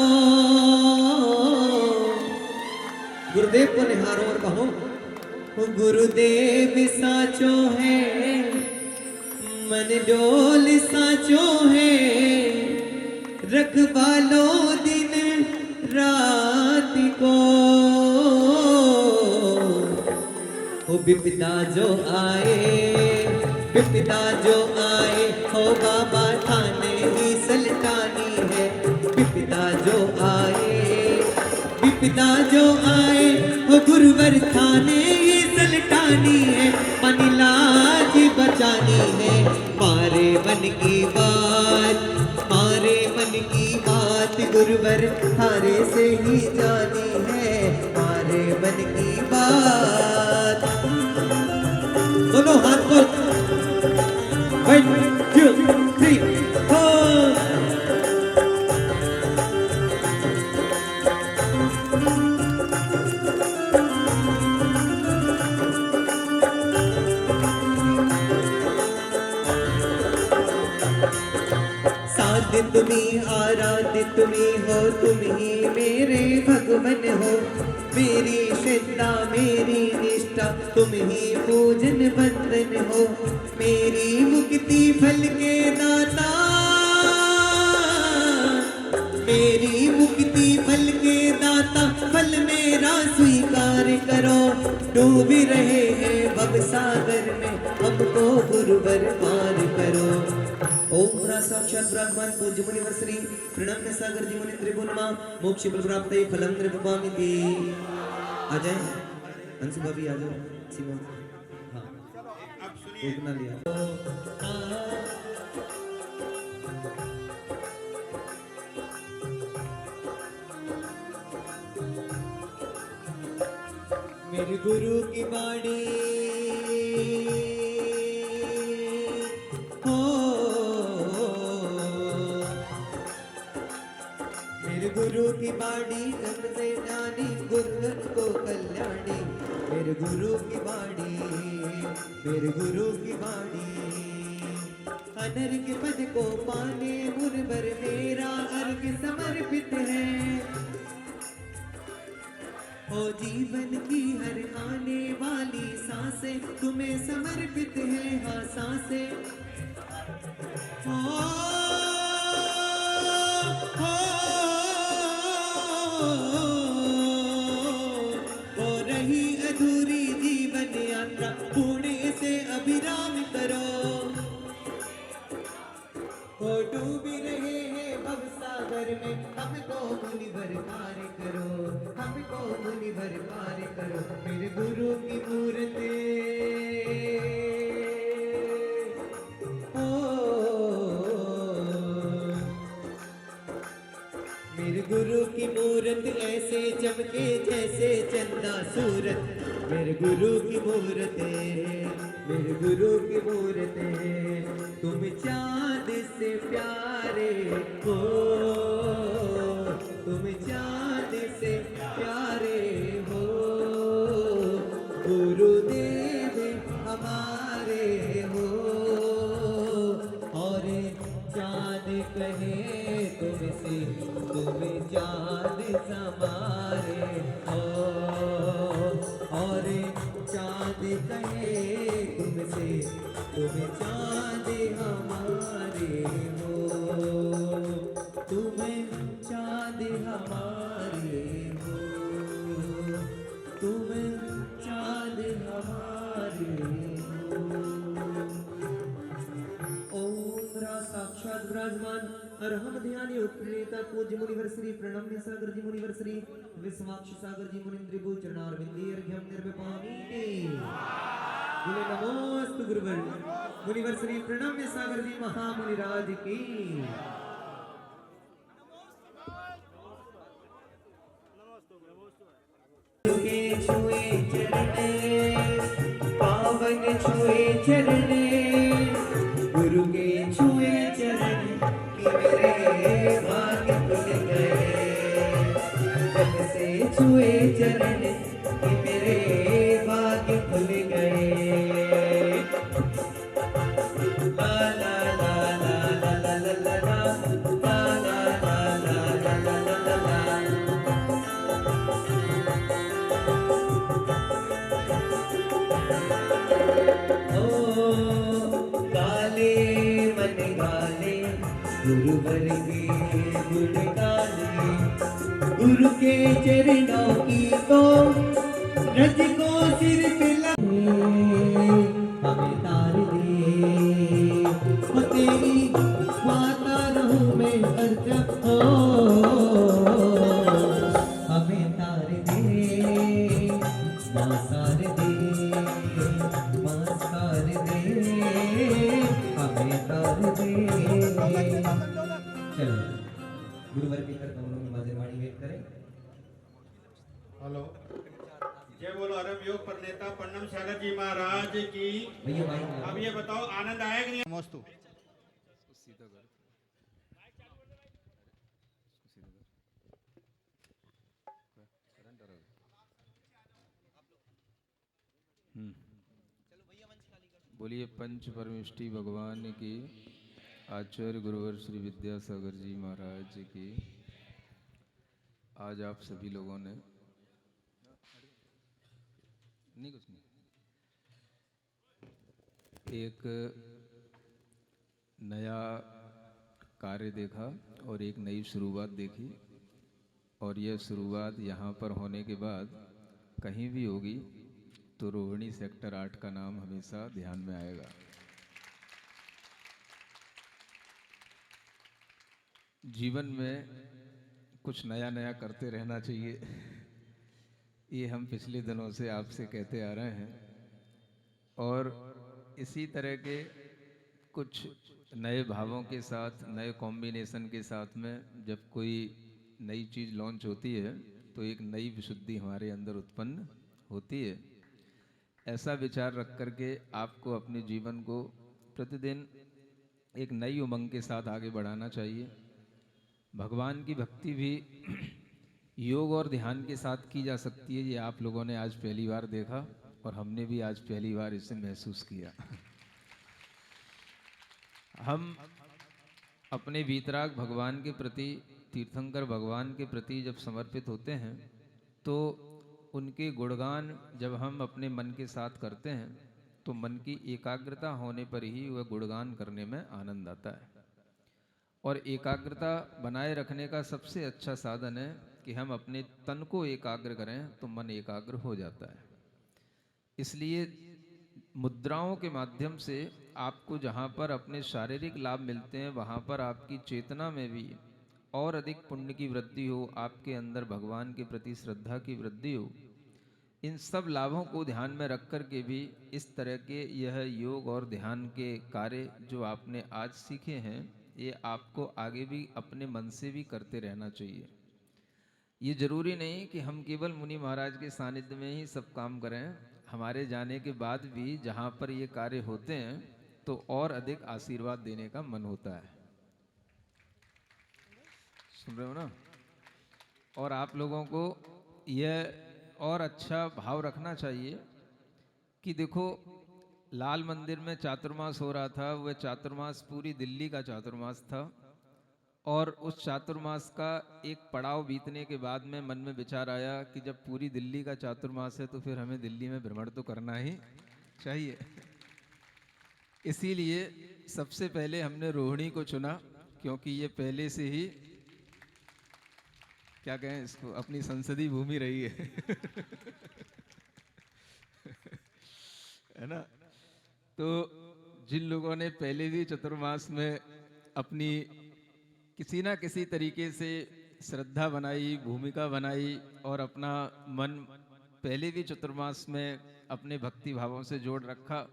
गुरुदेव को निहारो और कहो गुरुदेव साचो है, मन डोल साचो है, रखवालो दिन रात को। ओ विपदा जो आए विपदा जो आए हो बाबा थाने ही सलटानी है। विपदा जो आए, विपदा जो आए हो गुरुवर थाने ही सलटानी है। मन लाज बचानी है। मारे मन की बात, मारे मन की बात गुरुवर थारे से ही जानी है। मारे मन की बात। दोनों हाथ को 1 2 3 4। साध तुम्ही आराध्य तुम्ही हो, तुम ही मेरे भगवन हो। मेरी श्रद्धा मेरी निष्ठा तुम ही पूजन बंधन हो। मेरी मुक्ति फल के दाता, मेरी मुक्ति फल के दाता, फल मेरा स्वीकार करो। डूब रहे हैं भव सागर में, हमको गुरुवर पार करो। ओम साक्षात ब्रह्मन पूज्य मुनिवर श्री प्रणम्य सागर जी मुनि त्रिभुवनमा मोक्ष फल प्राप्त फलम त्रिभुवामिति। आ जाए अंशु भाभी, आ जाओ सीमा। हाँ अब सुनिए, रोकना लिया। मेरे गुरु की बाणी हो, मेरे गुरु की बाणी जब से जानी गुरुवर को कल्याणी। मेरे गुरु की बाणी, मेरे गुरु की बाणी। अनर के पद को पाने मुरबर मेरा अर्घ समर्पित है। हो जीवन की हर आने वाली सांसें तुम्हें समर्पित है। हाँ सांसें हो, रही अधूरी जीवन यात्रा पुणे से अभिराम करो। हो डूबी रहे हैं भव सागर में, हमको मुनिवर पार करो। हमको मुनिवर पार करो। मेरे गुरु की मूर्ति मेरे गुरु की मूरत ऐसे चमके जैसे चंदा सूरत। मेरे गुरु की मूरत, मेरे गुरु की मूरत। तुम चांद से प्यारे हो, तुम चांद से प्यारे हो। गुरुदेव हमारे हो, और चांद कहे तुमसे तुम चांद समारे हो। और चांद कहे तुमसे तुम चांद हमारे हो। तुम चांद हमारे हो, तुम चांद हमारे हो। ओम साक्षात विराजमान अरहम ध्यान उत्प्रेता पूज्य मुनिवर श्री प्रणम्य सागर जी मुनिवर श्री विश्वाक्ष सागर जी मुनिन्द्रिभु चरणारविंदे अर्घ्यं निर्विपामि। बोले नमोस्तु गुरुवर मुनिवर श्री प्रणम्य सागर जी महामुनिराज की। छुए चरण पावन छुए चरण, गुरु के छुए चरण कि मेरे भाग्य खुल गए। जब से छुए चरण कि मेरे भाग्य खुल गए। ला ला ला ला ला ला ला ला ला ला ला ला ला ला। गाले मन गाले गुरुवर के गुण गाले। गुरु के चरणों की तो रज को सिर पे लगे। हमें तार दे तार दे। चलो गुरुवर के कर कमरों में माजरवाणी वेट करें। हेलो, जय बोलो अरब योग प्रणेता पन्नम सागर जी महाराज की। भैया भाई अब ये बताओ आनंद आया कि नहीं? मस्तु। बोलिए पंच परमेष्टि भगवान की, आचार्य गुरुवर श्री विद्यासागर जी महाराज की। आज आप सभी लोगों ने कुछ नहीं, एक नया कार्य देखा और एक नई शुरुआत देखी, और यह शुरुआत यहाँ पर होने के बाद कहीं भी होगी तो रोहिणी सेक्टर 8 का नाम हमेशा ध्यान में आएगा। जीवन में कुछ नया नया करते रहना चाहिए, ये हम पिछले दिनों से आपसे कहते आ रहे हैं। और इसी तरह के कुछ नए भावों के साथ, नए कॉम्बिनेशन के साथ में जब कोई नई चीज़ लॉन्च होती है तो एक नई विशुद्धि हमारे अंदर उत्पन्न होती है। ऐसा विचार रख करके आपको अपने जीवन को प्रतिदिन एक नई उमंग के साथ आगे बढ़ाना चाहिए। भगवान की भक्ति भी योग और ध्यान के साथ की जा सकती है, ये आप लोगों ने आज पहली बार देखा और हमने भी आज पहली बार इसे महसूस किया। हम अपने वीतराग भगवान के प्रति, तीर्थंकर भगवान के प्रति जब समर्पित होते हैं तो उनके गुणगान जब हम अपने मन के साथ करते हैं तो मन की एकाग्रता होने पर ही वह गुणगान करने में आनंद आता है। और एकाग्रता बनाए रखने का सबसे अच्छा साधन है कि हम अपने तन को एकाग्र करें तो मन एकाग्र हो जाता है। इसलिए मुद्राओं के माध्यम से आपको जहाँ पर अपने शारीरिक लाभ मिलते हैं वहाँ पर आपकी चेतना में भी और अधिक पुण्य की वृद्धि हो, आपके अंदर भगवान के प्रति श्रद्धा की वृद्धि हो। इन सब लाभों को ध्यान में रख कर के भी इस तरह के यह योग और ध्यान के कार्य जो आपने आज सीखे हैं, ये आपको आगे भी अपने मन से भी करते रहना चाहिए। ये जरूरी नहीं कि हम केवल मुनि महाराज के सानिध्य में ही सब काम करें, हमारे जाने के बाद भी जहाँ पर ये कार्य होते हैं तो और अधिक आशीर्वाद देने का मन होता है। सुन रहे हो ना? और आप लोगों को यह और अच्छा भाव रखना चाहिए कि देखो, लाल मंदिर में चातुर्मास हो रहा था, वह चातुर्मास पूरी दिल्ली का चातुर्मास था। और उस चातुर्मास का एक पड़ाव बीतने के बाद में मन में विचार आया कि जब पूरी दिल्ली का चातुर्मास है तो फिर हमें दिल्ली में भ्रमण तो करना ही चाहिए। इसीलिए सबसे पहले हमने रोहिणी को चुना, क्योंकि ये पहले से ही क्या कहें इसको, अपनी संसदीय भूमि रही है है ना? तो जिन लोगों ने पहले भी चतुर्मास में अपनी किसी ना किसी तरीके से श्रद्धा बनाई, भूमिका बनाई और अपना मन पहले भी चतुर्मास में अपने भक्ति भावों से जोड़ रखा,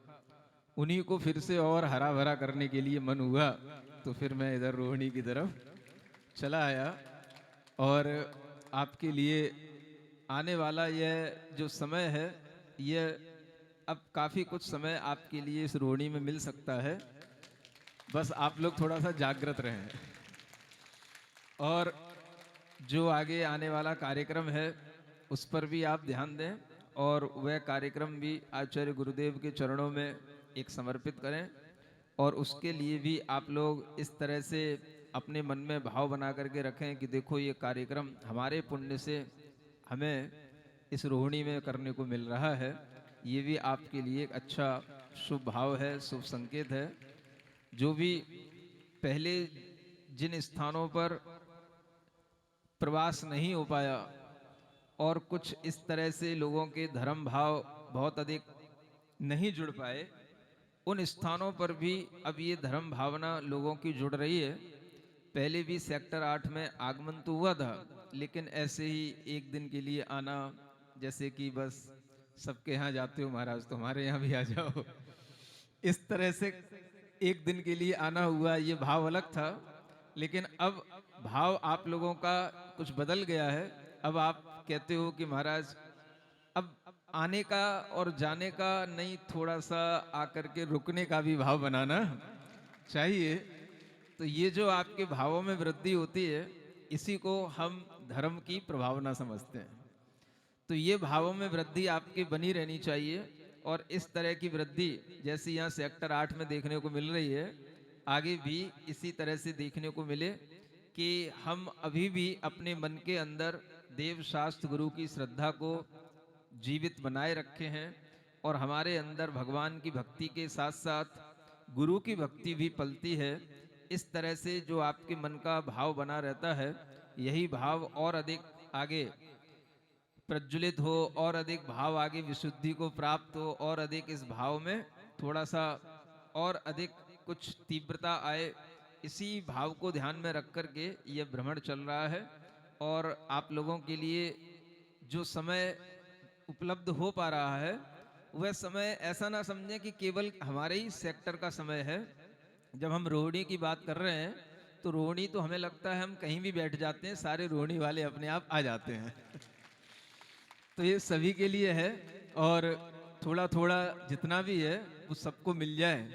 उन्हीं को फिर से और हरा भरा करने के लिए मन हुआ तो फिर मैं इधर रोहिणी की तरफ चला आया। और आपके लिए आने वाला यह जो समय है, यह अब काफ़ी कुछ समय आपके लिए इस रोहिणी में मिल सकता है। बस आप लोग थोड़ा सा जागृत रहें। और जो आगे आने वाला कार्यक्रम है उस पर भी आप ध्यान दें, और वह कार्यक्रम भी आचार्य गुरुदेव के चरणों में एक समर्पित करें। और उसके लिए भी आप लोग इस तरह से अपने मन में भाव बना करके रखें कि देखो, ये कार्यक्रम हमारे पुण्य से हमें इस रोहिणी में करने को मिल रहा है। ये भी आपके लिए एक अच्छा शुभ भाव है, शुभ संकेत है। जो भी पहले जिन स्थानों पर प्रवास नहीं हो पाया और कुछ इस तरह से लोगों के धर्म भाव बहुत अधिक नहीं जुड़ पाए, उन स्थानों पर भी अब ये धर्म भावना लोगों की जुड़ रही है। पहले भी सेक्टर 8 में आगमन तो हुआ था, लेकिन ऐसे ही एक दिन के लिए आना, जैसे कि बस सबके यहाँ जाते हो महाराज तो हमारे यहाँ भी आ जाओ, इस तरह से एक दिन के लिए आना हुआ, ये भाव अलग था, लेकिन अब भाव आप लोगों का कुछ बदल गया है। अब आप कहते हो कि महाराज अब आने का और जाने का नहीं, थोड़ा सा आकर के रुकने का भी भाव बनाना चाहिए। तो ये जो आपके भावों में वृद्धि होती है, इसी को हम धर्म की प्रभावना समझते हैं। तो ये भावों में वृद्धि आपकी बनी रहनी चाहिए, और इस तरह की वृद्धि जैसे यहाँ सेक्टर 8 में देखने को मिल रही है, आगे भी इसी तरह से देखने को मिले कि हम अभी भी अपने मन के अंदर देव शास्त्र गुरु की श्रद्धा को जीवित बनाए रखे हैं, और हमारे अंदर भगवान की भक्ति के साथ साथ गुरु की भक्ति भी पलती है। इस तरह से जो आपके मन का भाव बना रहता है, यही भाव और अधिक आगे प्रज्वलित हो, और अधिक भाव आगे विशुद्धि को प्राप्त हो, और अधिक इस भाव में थोड़ा सा और अधिक कुछ तीव्रता आए। इसी भाव को ध्यान में रख कर के यह भ्रमण चल रहा है। और आप लोगों के लिए जो समय उपलब्ध हो पा रहा है, वह समय ऐसा ना समझें कि केवल हमारे ही सेक्टर का समय है। जब हम रोहिणी की बात कर रहे हैं, तो रोहिणी तो हमें लगता है हम कहीं भी बैठ जाते हैं, सारे रोहिणी वाले अपने आप आ जाते हैं। तो ये सभी के लिए है, और थोड़ा थोड़ा जितना भी है वो सबको मिल जाए।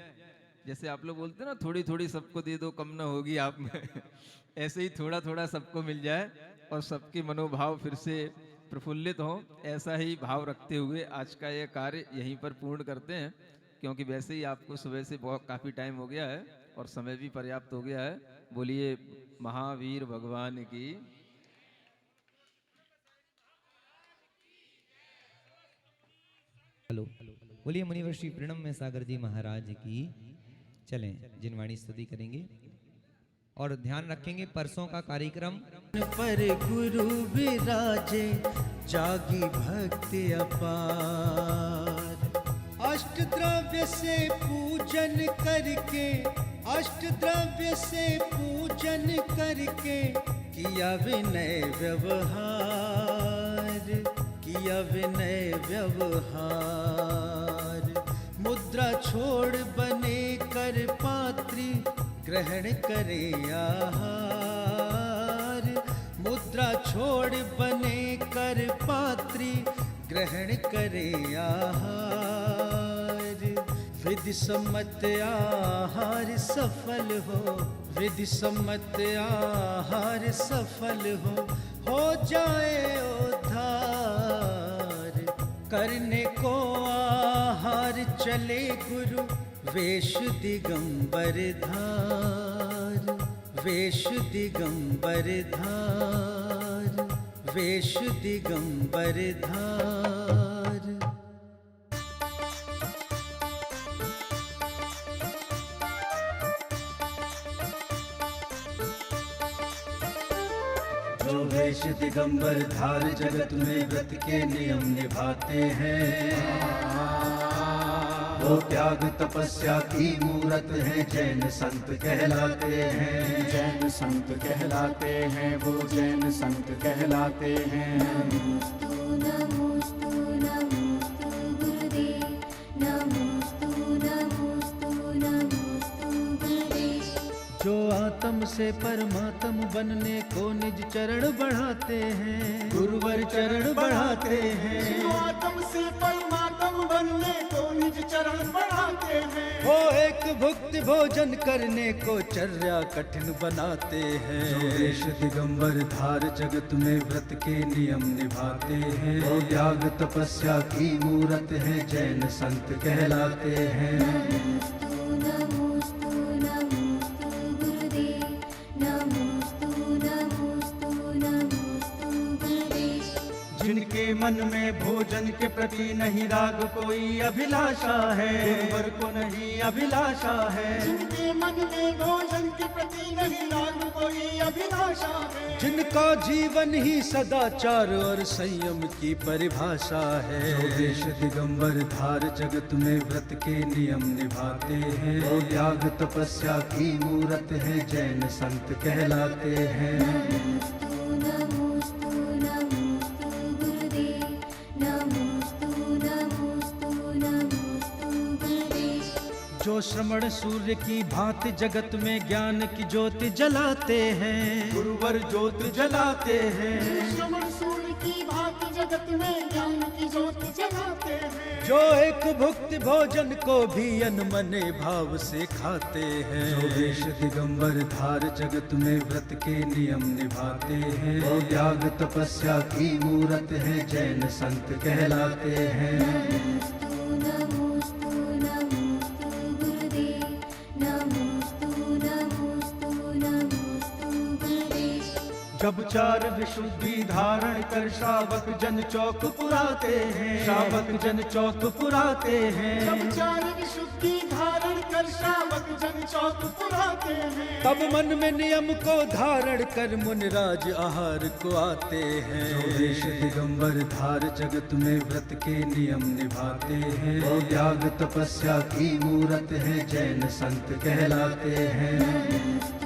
जैसे आप लोग बोलते हैं ना, थोड़ी थोड़ी सबको दे दो, कम ना होगी आप में ऐसे ही थोड़ा थोड़ा सबको मिल जाए, और सबके मनोभाव फिर से प्रफुल्लित हो। ऐसा ही भाव रखते हुए आज का ये कार्य यहीं पर पूर्ण करते हैं, क्योंकि वैसे ही आपको सुबह से बहुत काफ़ी टाइम हो गया है और समय भी पर्याप्त हो गया है। बोलिए महावीर भगवान की। हेलो, बोलिए मुनिवर श्री प्रणम में सागर जी महाराज की। चलें, जिनवाणी स्तुति करेंगे और ध्यान रखेंगे परसों का कार्यक्रम। पर गुरु विराजे जागी भक्ति अपार, अष्ट द्रव्य से पूजन करके, अष्ट द्रव्य से पूजन करके किया विनय व्यवहार, किया विनय व्यवहार। मुद्रा छोड़ बने कर पात्री ग्रहण करे आहार, मुद्रा छोड़ बने कर पात्री ग्रहण करे आहार। विधि सम्मत आहार सफल हो, विधि सम्मत आहार सफल हो जाए उद्धार। करने को आहार चले गुरु वेश दिगंबर धार, वेश दिगंबर धार, वेश दिगंबर धार। जो वेश दिगंबर धार जगत में व्रत के नियम निभाते हैं, वो त्याग तपस्या की मूरत है, जैन संत कहलाते हैं, जैन संत कहलाते हैं, वो जैन संत कहलाते हैं। नमोस्तु नमोस्तु नमोस्तु गुरुदेव, नमोस्तु नमोस्तु नमोस्तु गुरुदेव। जो आत्म से परमात्म बनने को निज चरण बढ़ाते हैं, गुरुवर चरण बढ़ाते हैं। जो आत्म से परमात्म बनने को निज चरण बढ़ाते हैं, वो एक भुक्त भोजन करने को चर्या कठिन बनाते हैं। जो वेश दिगंबर धार जगत में व्रत के नियम निभाते हैं, वो त्याग तपस्या की मूरत है, जैन संत कहलाते हैं। नमोस्तु नमोस्तु नमोस्तु गुरुदेव, नमोस्तु नमोस्तु नमोस्तु गुरुदेव। जिनके मन में भोजन के प्रति नहीं राग कोई अभिलाषा है, गुरुवर को नहीं अभिलाषा है। जिनके मन में भोजन के प्रति नहीं राग कोई अभिलाषा है, जिनका जीवन ही सदाचार और संयम की परिभाषा है। जो वेश दिगंबर धार जगत में व्रत के नियम निभाते हैं, वो त्याग तपस्या की मूरत है, जैन संत कहलाते हैं। नमोस्तु नमोस्तु नमोस्तु गुरुदेव, नमोस्तु नमोस्तु नमोस्तु गुरुदेव। जो श्रमण सूर्य की भांति जगत में ज्ञान की ज्योति जलाते हैं, गुरुवर ज्योति जलाते हैं। श्रवण सूर्य की भांति जगत में ज्ञान की ज्योति जलाते हैं। जो एक भुक्ति भोजन को भी अनमने भाव से खाते हैं, जो वेश दिगंबर धार जगत में व्रत के नियम निभाते हैं, वो त्याग तपस्या की मूरत है, जैन संत कहलाते हैं। नमोस्तु नमोस्तु नमोस्तु गुरुदेव, नमोस्तु नमोस्तु नमोस्तु गुरुदेव। जब चार विशुद्धि धारण कर श्रावक जन चौक पुराते हैं, श्रावक जन चौक पुराते हैं। जब चार विशुद्धि धारण कर श्रावक जन चौक पुराते हैं, तब मन में नियम को धारण कर मुनिराज आहार को आते हैं। जो वेश दिगंबर धार जगत में व्रत के नियम निभाते हैं, वो त्याग तपस्या की मूरत है, जैन संत कहलाते हैं। नमोस्तु